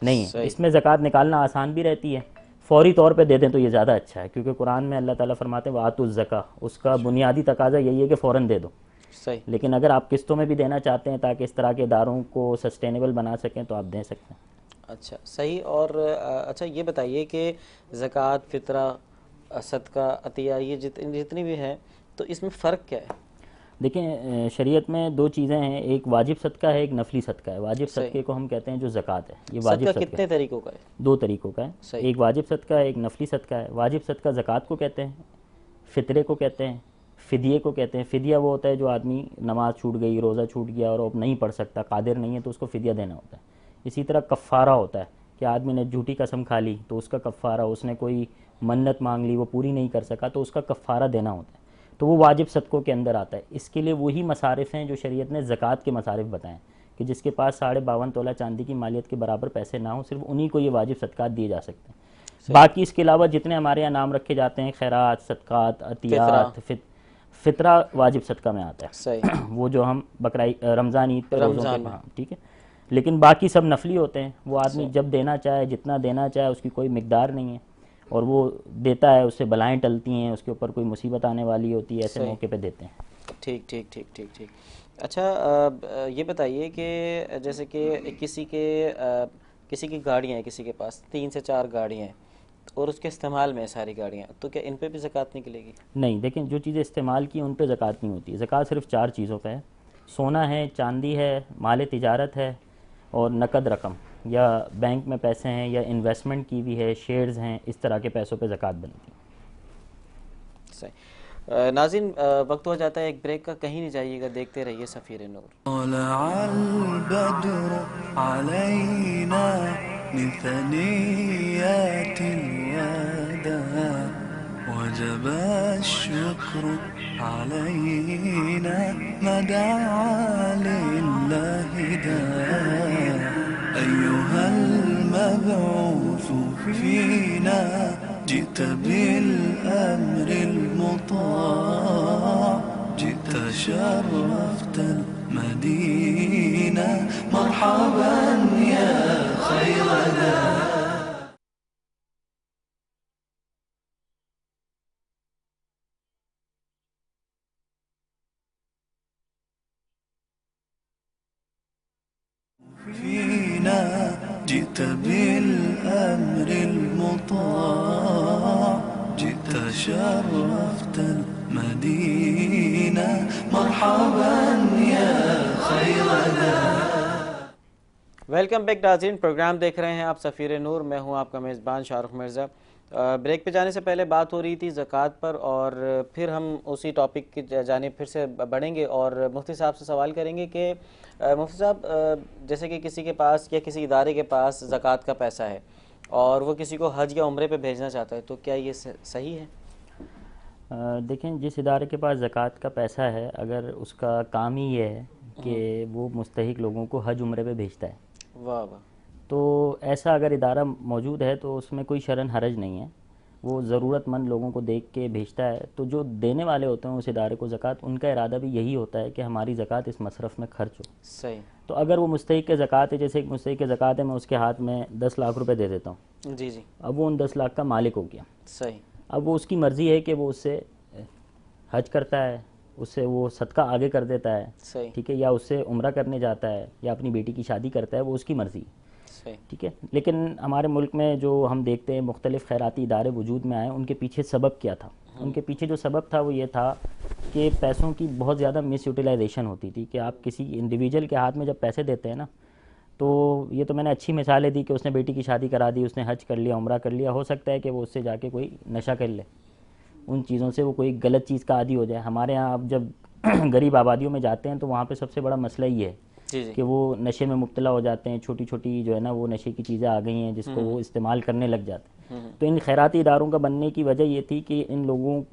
Speaker 3: نہیں ہے۔ اس میں زکوٰۃ نکالنا آسان بھی رہتی ہے، فوری طور پہ دے دیں تو یہ زیادہ اچھا ہے، کیونکہ قرآن میں اللہ تعالیٰ فرماتے ہیں وَآتُوا الزَّکَاۃَ، اس کا بنیادی تقاضا یہی ہے کہ فوراً دے دو۔
Speaker 2: صحیح،
Speaker 3: لیکن اگر آپ قسطوں میں بھی دینا چاہتے ہیں تاکہ اس طرح کے اداروں کو سسٹینیبل بنا سکیں تو آپ دے سکتے ہیں۔
Speaker 2: اچھا، صحیح۔ اور اچھا یہ بتائیے کہ زکوٰۃ، فطرہ، صدقہ، عطیہ، یہ جتنی بھی ہیں تو اس میں فرق کیا ہے؟
Speaker 3: دیکھیں شریعت میں دو چیزیں ہیں، ایک واجب صدقہ ہے، ایک نفلی صدقہ ہے۔ واجب صدقے کو ہم کہتے ہیں جو زکوٰۃ ہے، یہ واجب
Speaker 2: صدقہ
Speaker 3: صدقہ
Speaker 2: کتنے طریقوں کا ہے؟
Speaker 3: 2 طریقوں کا ہے،
Speaker 2: صحیح،
Speaker 3: ایک واجب صدقہ ہے، ایک نفلی صدقہ ہے۔ واجب صدقہ زکوٰۃ کو کہتے ہیں، فطرے کو کہتے ہیں، فدیے کو کہتے ہیں۔ فدیہ وہ ہوتا ہے جو آدمی نماز چھوٹ گئی، روزہ چھوٹ گیا اور اب نہیں پڑھ سکتا، قادر نہیں ہے تو اس کو فدیہ دینا ہوتا ہے۔ اسی طرح کفارہ ہوتا ہے کہ آدمی نے جھوٹی قسم کھا لی تو اس کا کفارہ، اس نے کوئی منت مانگ لی وہ پوری نہیں کر سکا تو اس کا کفارہ دینا ہوتا ہے، تو وہ واجب صدقوں کے اندر آتا ہے۔ اس کے لیے وہی مصارف ہیں جو شریعت نے زکوٰۃ کے مصارف بتائیں کہ جس کے پاس 52.5 تولہ چاندی کی مالیت کے برابر پیسے نہ ہوں، صرف انہی کو یہ واجب صدقات دیے جا سکتے ہیں۔ باقی اس کے علاوہ جتنے ہمارے یہاں نام رکھے جاتے ہیں، خیرات، صدقات، عطیات، فطرہ واجب صدقہ میں آتا ہے،
Speaker 2: صحیح،
Speaker 3: وہ جو ہم رمضان عید پہ روزوں کے، ہاں ٹھیک ہے، لیکن باقی سب نفلی ہوتے ہیں، وہ آدمی جب دینا چاہے جتنا دینا چاہے، اس کی کوئی مقدار نہیں ہے اور وہ دیتا ہے، اس سے بلائیں ٹلتی ہیں، اس کے اوپر کوئی مصیبت آنے والی ہوتی ہے، ایسے موقع پہ دیتے ہیں۔
Speaker 2: ٹھیک ٹھیک ٹھیک ٹھیک ٹھیک۔ اچھا یہ بتائیے کہ جیسے کہ کسی کی گاڑیاں ہیں، کسی کے پاس 3 سے 4 گاڑیاں ہیں اور اس کے استعمال میں ساری گاڑیاں، تو کیا ان پہ بھی زکوٰۃ نکلے گی؟
Speaker 3: نہیں، دیکھیں جو چیزیں استعمال کی ان پہ زکوٰۃ نہیں ہوتی۔ زکوٰۃ صرف 4 چیزوں پہ ہے، سونا ہے، چاندی ہے، مال تجارت ہے اور نقد رقم یا بینک میں پیسے ہیں یا انویسٹمنٹ کی ہوئی ہے، شیئرز ہیں، اس طرح کے پیسوں پہ زکوٰۃ بنتی ہے۔
Speaker 2: صحیح۔ ناظرین وقت ہو جاتا ہے ایک بریک کا، کہیں نہیں جائیے گا، دیکھتے رہیے سفیر نور۔
Speaker 1: طلع البدر علينا من ثنيات الوداع وجب الشكر علينا ما دعا لله داع أيها المبعوث فينا جئت بالأمر المطاع جئت شرفت المدينة مرحبا يا خير داع فينا جئت بالأمر المطاع جئت شرفت المدينة مرحبا يا خير داع
Speaker 2: ویلکم بیک ناظرین، پروگرام دیکھ رہے ہیں آپ سفیر نور، میں ہوں آپ کا میزبان شاہ رخ مرزا۔ بریک پہ جانے سے پہلے بات ہو رہی تھی زکوٰۃ پر، اور پھر ہم اسی ٹاپک کی جانب پھر سے بڑھیں گے اور مفتی صاحب سے سوال کریں گے کہ مفتی صاحب، جیسے کہ کسی کے پاس یا کسی ادارے کے پاس زکوٰۃ کا پیسہ ہے اور وہ کسی کو حج یا عمرے پہ بھیجنا چاہتا ہے، تو کیا یہ صحیح ہے؟
Speaker 3: دیکھیں، جس ادارے کے پاس زکوٰۃ کا پیسہ ہے، اگر اس کا کام ہی یہ ہے کہ وہ مستحق لوگوں کو حج عمرے پہ بھیجتا ہے،
Speaker 2: واہ واہ،
Speaker 3: تو ایسا اگر ادارہ موجود ہے تو اس میں کوئی شرعاً حرج نہیں ہے، وہ ضرورت مند لوگوں کو دیکھ کے بھیجتا ہے۔ تو جو دینے والے ہوتے ہیں اس ادارے کو زکوٰۃ، ان کا ارادہ بھی یہی ہوتا ہے کہ ہماری زکوٰۃ اس مصرف میں خرچ ہو۔
Speaker 2: صحیح۔
Speaker 3: تو اگر وہ مستحق کے زکوٰۃ ہے، جیسے ایک مستحق کے زکوٰۃ ہے، میں اس کے ہاتھ میں 10 لاکھ روپے دے دیتا ہوں،
Speaker 2: جی جی،
Speaker 3: اب وہ ان 10 لاکھ کا مالک ہو گیا۔
Speaker 2: صحیح۔
Speaker 3: اب وہ اس کی مرضی ہے کہ وہ اس سے حج کرتا ہے، اس سے وہ صدقہ آگے کر دیتا ہے،
Speaker 2: صحیح
Speaker 3: ٹھیک ہے، یا اس سے عمرہ کرنے جاتا ہے یا اپنی بیٹی کی شادی کرتا ہے، وہ اس کی مرضی،
Speaker 2: صحیح،
Speaker 3: ٹھیک ہے۔ لیکن ہمارے ملک میں جو ہم دیکھتے ہیں مختلف خیراتی ادارے وجود میں آئے، ان کے پیچھے سبب کیا تھا؟ ان کے پیچھے جو سبب تھا وہ یہ تھا کہ پیسوں کی بہت زیادہ مس یوٹیلائزیشن ہوتی تھی، کہ آپ کسی انڈیویجول کے ہاتھ میں جب پیسے دیتے ہیں نا، تو یہ تو میں نے اچھی مثالیں دی کہ اس نے بیٹی کی شادی کرا دی، اس نے حج کر لیا، عمرہ کر لیا، ہو سکتا ہے کہ وہ اس سے جا کے کوئی نشہ کر لے، ان چیزوں سے وہ کوئی غلط چیز کا عادی ہو جائے۔ ہمارے ہاں آپ جب غریب آبادیوں میں جاتے ہیں تو وہاں پہ سب سے بڑا مسئلہ یہ ہے
Speaker 2: جی جی،
Speaker 3: کہ وہ نشے میں مبتلا ہو جاتے ہیں، چھوٹی چھوٹی جو ہے نا وہ نشے کی چیزیں آ گئی ہیں جس کو وہ استعمال کرنے لگ جاتے ہیں۔ تو ان خیراتی اداروں کا بننے کی وجہ یہ تھی کہ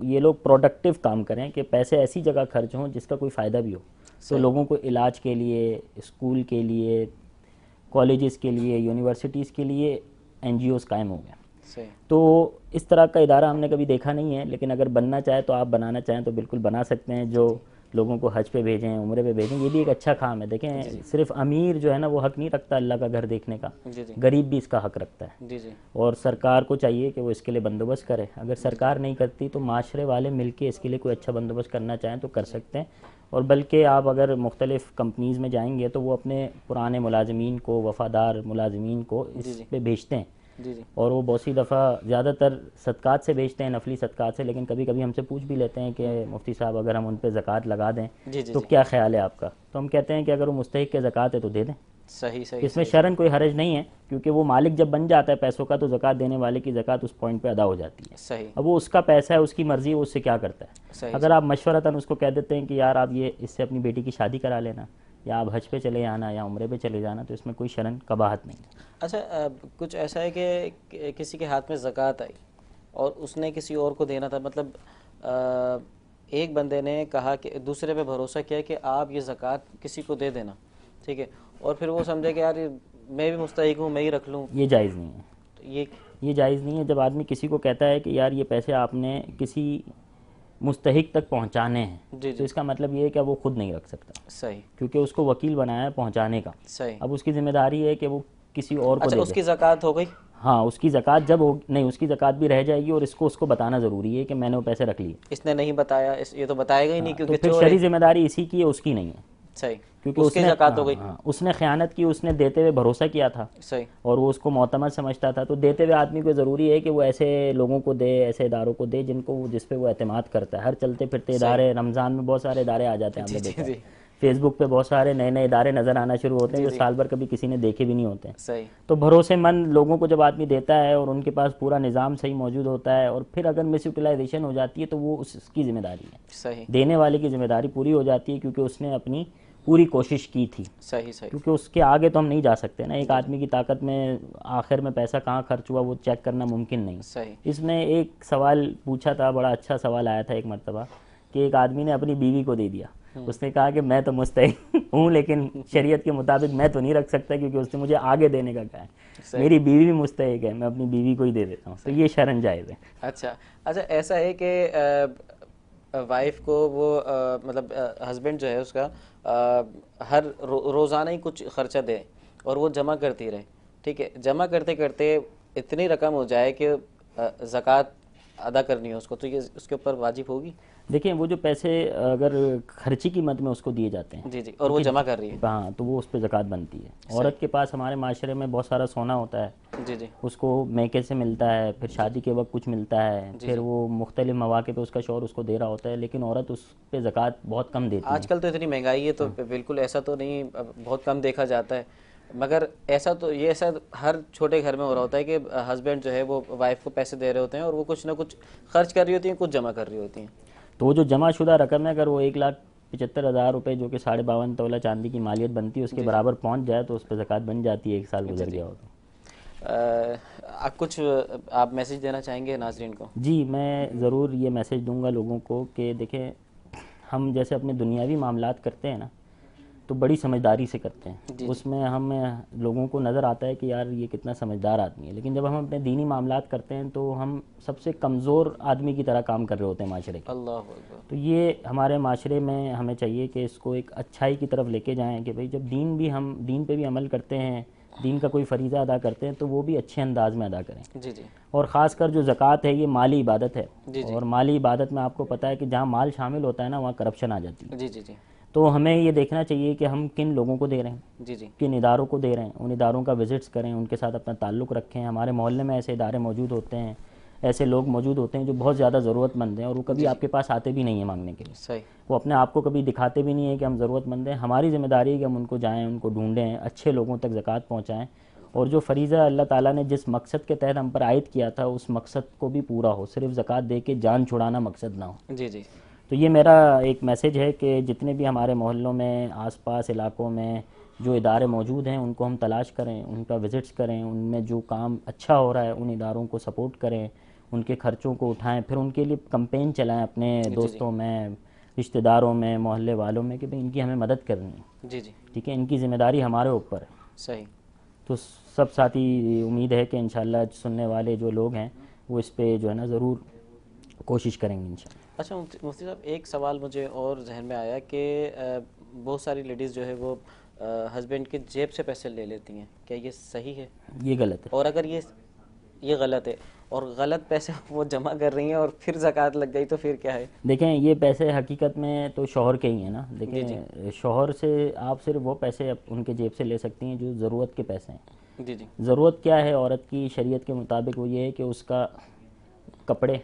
Speaker 3: یہ لوگ پروڈکٹیو کام کریں، کہ پیسے ایسی جگہ خرچ ہوں جس کا کوئی فائدہ بھی ہو۔ تو لوگوں کو علاج کے لیے، اسکول کے لیے، کالجز کے لیے، یونیورسٹیز کے لیے NGOs قائم ہو گئے۔
Speaker 2: صحیح،
Speaker 3: تو اس طرح کا ادارہ ہم نے کبھی دیکھا نہیں ہے، لیکن اگر بننا چاہے تو آپ بنانا چاہیں تو بالکل بنا سکتے ہیں، جو لوگوں کو حج پہ بھیجیں، عمرے پہ بھیجیں، یہ بھی ایک اچھا کام ہے۔ دیکھیں، صرف امیر جو ہے نا وہ حق نہیں رکھتا اللہ کا گھر دیکھنے کا،
Speaker 2: جی جی،
Speaker 3: غریب بھی اس کا حق رکھتا ہے،
Speaker 2: جی جی،
Speaker 3: اور سرکار کو چاہیے کہ وہ اس کے لیے بندوبست کرے۔ اگر سرکار نہیں کرتی تو معاشرے والے مل کے اس کے لیے کوئی اچھا بندوبست کرنا چاہیں تو کر سکتے ہیں۔ اور بلکہ آپ اگر مختلف کمپنیز میں جائیں گے تو وہ اپنے پرانے ملازمین کو، وفادار ملازمین کو اس پہ بھیجتے ہیں،
Speaker 2: جی جی،
Speaker 3: اور وہ بہت سی دفعہ زیادہ تر صدقات سے بیچتے ہیں، نفلی صدقات سے، لیکن کبھی کبھی ہم سے پوچھ بھی لیتے ہیں کہ مفتی صاحب اگر ہم ان پہ زکوٰۃ لگا دیں
Speaker 2: جی جی،
Speaker 3: تو کیا خیال ہے آپ کا؟ تو ہم کہتے ہیں کہ اگر وہ مستحق کے زکوٰۃ ہے تو دے دیں،
Speaker 2: صحیح صحیح،
Speaker 3: اس میں شرعاً کوئی حرج نہیں ہے، کیونکہ وہ مالک جب بن جاتا ہے پیسوں کا تو زکوٰۃ دینے والے کی زکوٰۃ اس پوائنٹ پہ ادا ہو جاتی ہے۔
Speaker 2: صحیح،
Speaker 3: اب وہ اس کا پیسہ ہے، اس کی مرضی ہے، وہ اس سے کیا کرتا ہے۔
Speaker 2: صحیح،
Speaker 3: اگر آپ مشورتاً اس کو کہہ دیتے ہیں کہ یار آپ یہ اس سے اپنی بیٹی کی شادی کرا لینا، یا آپ حج پہ چلے جانا یا عمرے پہ چلے جانا، تو اس میں کوئی شرعاً قباحت نہیں ہے۔
Speaker 2: اچھا، کچھ ایسا ہے کہ کسی کے ہاتھ میں زکوٰۃ آئی اور اس نے کسی اور کو دینا تھا، مطلب ایک بندے نے کہا کہ دوسرے پہ بھروسہ کیا کہ آپ یہ زکوٰۃ کسی کو دے دینا، ٹھیک ہے، اور پھر وہ سمجھے کہ یار میں بھی مستحق ہوں، میں ہی رکھ لوں،
Speaker 3: یہ جائز نہیں ہے،
Speaker 2: تو
Speaker 3: یہ جائز نہیں ہے۔ جب آدمی کسی کو کہتا ہے کہ یار یہ پیسے آپ نے کسی مستحق تک پہنچانے ہیں،
Speaker 2: جی
Speaker 3: تو
Speaker 2: جی،
Speaker 3: اس کا مطلب یہ ہے کہ وہ خود نہیں رکھ سکتا،
Speaker 2: صحیح
Speaker 3: کیونکہ اس کو وکیل بنایا ہے پہنچانے کا۔
Speaker 2: صحیح،
Speaker 3: اب اس کی ذمہ داری ہے کہ وہ کسی اور کو
Speaker 2: اچھا
Speaker 3: دے
Speaker 2: اس
Speaker 3: دے۔
Speaker 2: کی زکوٰۃ ہو گئی،
Speaker 3: ہاں، اس کی زکوٰۃ جب ہو نہیں، اس کی زکوٰۃ بھی رہ جائے گی، اور اس کو بتانا ضروری ہے کہ میں نے وہ پیسے رکھ لیے۔
Speaker 2: اس نے نہیں بتایا، یہ تو بتائے گا ہی نہیں
Speaker 3: تو
Speaker 2: کیونکہ
Speaker 3: پھر
Speaker 2: چور ہے،
Speaker 3: شرعی ذمہ داری اسی کی ہے، اس کی نہیں ہے،
Speaker 2: صحیح،
Speaker 3: کیونکہ
Speaker 2: اس کی
Speaker 3: نے
Speaker 2: زکوٰۃ ہو گئی،
Speaker 3: ہاں، اس نے خیانت کی، اس نے دیتے ہوئے بھروسہ کیا تھا
Speaker 2: صحیح،
Speaker 3: اور وہ اس کو معتمد سمجھتا تھا، تو دیتے ہوئے آدمی کو ضروری ہے کہ وہ ایسے لوگوں کو دے، ایسے اداروں کو دے جس پہ وہ اعتماد کرتا ہے۔ ہر چلتے پھرتے ادارے، رمضان میں بہت سارے ادارے آ جاتے ہیں، ہم نے دیکھا ہے، فیس بک پہ بہت سارے نئے نئے ادارے نظر آنا شروع ہوتے ہیں جو سال بھر کبھی کسی نے دیکھے بھی نہیں ہوتے ہیں۔
Speaker 2: صحیح،
Speaker 3: تو بھروسے مند لوگوں کو جب آدمی دیتا ہے اور ان کے پاس پورا نظام صحیح موجود ہوتا ہے، اور پھر اگر مس یوٹیلائزیشن ہو جاتی ہے تو وہ اس کی ذمہ داری ہے،
Speaker 2: صحیح،
Speaker 3: دینے والے کی ذمہ داری پوری ہو جاتی ہے، کیونکہ اس نے اپنی پوری کوشش کی تھی،
Speaker 2: صحیح صحیح
Speaker 3: کیونکہ اس کے آگے تو ہم نہیں جا سکتے نا. ایک آدمی کی طاقت میں آخر میں پیسہ کہاں خرچ ہوا وہ چیک کرنا ممکن نہیں.
Speaker 2: صحیح.
Speaker 3: اس میں ایک سوال پوچھا تھا، بڑا اچھا سوال آیا تھا ایک مرتبہ، کہ ایک آدمی نے اپنی بیوی کو دے دیا. اس نے کہا کہ میں تو مستحق ہوں لیکن شریعت کے مطابق میں تو نہیں رکھ سکتا کیونکہ اس نے مجھے آگے دینے کا کہا ہے. میری بیوی بھی مستحق ہے، میں اپنی بیوی کو ہی دے دیتا ہوں. تو یہ شرعاً جائز ہے.
Speaker 2: اچھا اچھا، ایسا ہے کہ وائف کو وہ مطلب ہسبینڈ جو ہے اس کا ہر روزانہ ہی کچھ خرچہ دے اور وہ جمع کرتی رہے، ٹھیک ہے، جمع کرتے کرتے اتنی رقم ہو جائے کہ زکوٰۃ ادا کرنی ہے اس کو، تو یہ اس کے اوپر واجب ہوگی؟
Speaker 3: دیکھیں وہ جو پیسے اگر خرچی کی مد میں اس کو دیے جاتے ہیں،
Speaker 2: جی جی، اور وہ جمع کر رہی ہے،
Speaker 3: ہاں، تو وہ اس پہ زکوٰۃ بنتی ہے. عورت کے پاس ہمارے معاشرے میں بہت سارا سونا ہوتا ہے،
Speaker 2: جی جی،
Speaker 3: اس کو میکے سے ملتا ہے، پھر شادی کے وقت کچھ ملتا ہے، پھر وہ مختلف مواقع پہ اس کا شوہر اس کو دے رہا ہوتا ہے، لیکن عورت اس پہ زکوٰۃ بہت کم دیتی ہے.
Speaker 2: آج کل تو اتنی مہنگائی ہے تو بالکل ایسا تو نہیں، بہت کم دیکھا جاتا ہے، مگر ایسا تو یہ ایسا ہر چھوٹے گھر میں ہو رہا ہوتا ہے کہ ہسبینڈ جو ہے وہ وائف کو پیسے دے رہے ہوتے ہیں اور وہ کچھ نہ کچھ خرچ کر رہی ہوتی ہیں، کچھ جمع کر رہی ہوتی ہیں.
Speaker 3: تو وہ جو جمع شدہ رقم ہے، اگر وہ 1,75,000 روپے جو کہ 52.5 تولہ چاندی کی مالیت بنتی ہے اس کے برابر پہنچ جائے تو اس پہ زکوٰۃ بن جاتی ہے. ایک سال گزر گیا ہو تو.
Speaker 2: آپ کچھ آپ میسیج دینا چاہیں گے ناظرین کو؟
Speaker 3: جی میں ضرور یہ میسیج دوں گا لوگوں کو کہ دیکھیں، ہم جیسے اپنے دنیاوی معاملات کرتے ہیں نا تو بڑی سمجھداری سے کرتے ہیں، اس میں ہم لوگوں کو نظر آتا ہے کہ یار یہ کتنا سمجھدار آدمی ہے، لیکن جب ہم اپنے دینی معاملات کرتے ہیں تو ہم سب سے کمزور آدمی کی طرح کام کر رہے ہوتے ہیں معاشرے کے.
Speaker 2: اللہ اکبر.
Speaker 3: تو یہ ہمارے معاشرے میں ہمیں چاہیے کہ اس کو ایک اچھائی کی طرف لے کے جائیں کہ بھئی جب دین پہ بھی عمل کرتے ہیں، دین کا کوئی فریضہ ادا کرتے ہیں تو وہ بھی اچھے انداز میں ادا کریں.
Speaker 2: جی جی،
Speaker 3: اور خاص کر جو زکوٰۃ ہے یہ مالی عبادت ہے،
Speaker 2: جی جی،
Speaker 3: اور مالی عبادت میں آپ کو پتہ ہے کہ جہاں مال شامل ہوتا ہے نا وہاں کرپشن آ جاتی ہے.
Speaker 2: جی جی، جی
Speaker 3: تو ہمیں یہ دیکھنا چاہیے کہ ہم کن لوگوں کو دے رہے ہیں،
Speaker 2: جی، جی
Speaker 3: کن اداروں کو دے رہے ہیں، ان اداروں کا وزٹس کریں، ان کے ساتھ اپنا تعلق رکھیں. ہمارے محلے میں ایسے ادارے موجود ہوتے ہیں، ایسے لوگ موجود ہوتے ہیں جو بہت زیادہ ضرورت مند ہیں اور وہ کبھی آپ کے پاس آتے بھی نہیں ہیں مانگنے کے لیے.
Speaker 2: صحیح.
Speaker 3: وہ اپنے آپ کو کبھی دکھاتے بھی نہیں ہیں کہ ہم ضرورت مند ہیں. ہماری ذمہ داری ہے کہ ہم ان کو جائیں، ان کو ڈھونڈیں، اچھے لوگوں تک زکوٰۃ پہنچائیں اور جو فریضہ اللہ تعالیٰ نے جس مقصد کے تحت ہم پر عائد کیا تھا اس مقصد کو بھی پورا ہو. صرف زکوٰۃ دے کے جان چھڑانا مقصد نہ ہو.
Speaker 2: جی جی،
Speaker 3: تو یہ میرا ایک میسیج ہے کہ جتنے بھی ہمارے محلوں میں آس پاس علاقوں میں جو ادارے موجود ہیں ان کو ہم تلاش کریں، ان کا وزٹس کریں، ان میں جو کام اچھا ہو رہا ہے ان اداروں کو سپورٹ کریں، ان کے خرچوں کو اٹھائیں، پھر ان کے لیے کمپین چلائیں اپنے دوستوں میں، رشتہ داروں میں، محلے والوں میں کہ بھئی ان کی ہمیں مدد کرنی ہے.
Speaker 2: جی جی،
Speaker 3: ٹھیک ہے، ان کی ذمہ داری ہمارے اوپر ہے.
Speaker 2: صحیح.
Speaker 3: تو سب ساتھی امید ہے کہ انشاءاللہ سننے والے جو لوگ ہیں وہ اس پہ جو ہے نا ضرور کوشش کریں گے انشاءاللہ.
Speaker 2: اچھا مفتی صاحب، ایک سوال مجھے اور ذہن میں آیا کہ بہت ساری لیڈیز جو ہے وہ ہسبینڈ کے جیب سے پیسے لے لیتی ہیں، کیا یہ صحیح ہے؟
Speaker 3: یہ غلط ہے.
Speaker 2: اور اگر یہ غلط ہے اور غلط پیسے وہ جمع کر رہی ہیں اور پھر زکوٰۃ لگ گئی تو پھر کیا ہے؟
Speaker 3: دیکھیں یہ پیسے حقیقت میں تو شوہر کے ہی ہیں نا. دیکھیں شوہر سے آپ صرف وہ پیسے ان کے جیب سے لے سکتی ہیں جو ضرورت کے پیسے ہیں.
Speaker 2: جی جی،
Speaker 3: ضرورت کیا ہے عورت کی شریعت کے مطابق؟ وہ یہ ہے کہ اس کا کپڑے،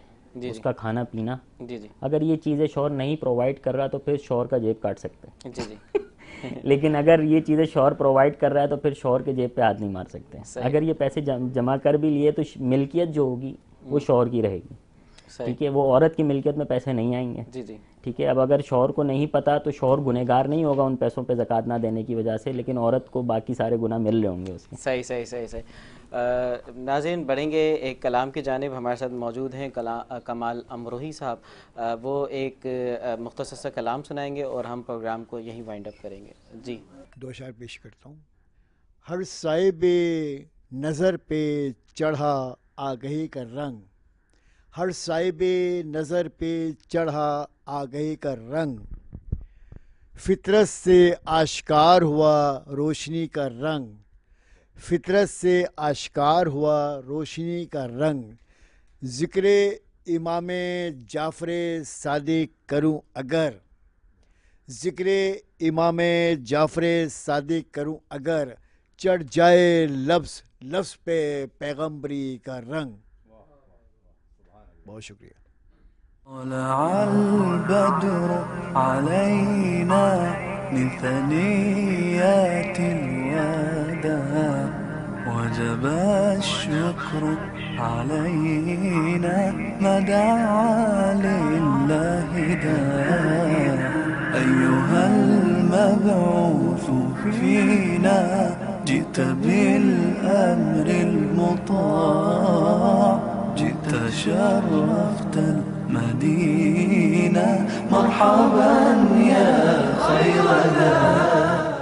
Speaker 3: اس کا کھانا پینا.
Speaker 2: جی جی،
Speaker 3: اگر یہ چیزیں شوہر نہیں پرووائڈ کر رہا تو پھر شوہر کا جیب کاٹ سکتے ہیں.
Speaker 2: جی جی،
Speaker 3: لیکن اگر یہ چیزیں شوہر پرووائڈ کر رہا ہے تو پھر شوہر کے جیب پہ ہاتھ نہیں مار سکتے. اگر یہ پیسے جمع کر بھی لیے تو ملکیت جو ہوگی وہ شوہر کی رہے گی. ٹھیک ہے، وہ عورت کی ملکیت میں پیسے نہیں آئیں گے.
Speaker 2: جی جی،
Speaker 3: ٹھیک ہے. اب اگر شوہر کو نہیں پتا تو شوہر گنہگار نہیں ہوگا ان پیسوں پہ زکوٰۃ نہ دینے کی وجہ سے، لیکن عورت کو باقی سارے گناہ مل رہے ہوں گے اس کے.
Speaker 2: صحیح صحیح صحیح صحیح. ناظرین بڑھیں گے ایک کلام کی جانب. ہمارے ساتھ موجود ہیں کمال امروہی صاحب، وہ ایک مختصر سا کلام سنائیں گے اور ہم پروگرام کو یہیں وائنڈ اپ کریں گے. جی،
Speaker 4: 2 اشعار پیش کرتا ہوں. ہر صاحب نظر پہ چڑھا آگہی کا رنگ، ہر صاحب نظر پہ چڑھا آگہی کا رنگ، فطرت سے آشکار ہوا روشنی کا رنگ، فطرت سے آشکار ہوا روشنی کا رنگ. ذکر امام جعفر صادق کروں اگر، ذکر امام جعفر صادق کروں اگر، چڑھ جائے لفظ لفظ پہ پیغمبری کا رنگ. بہت شکریہ.
Speaker 1: طلع البدر علينا من ثنيات الوداع وجب الشكر علينا ما دعا لله داع أيها المبعوث فينا جئت بالأمر المطاع جئت شرفت المدينة مرحبا يا خير ذا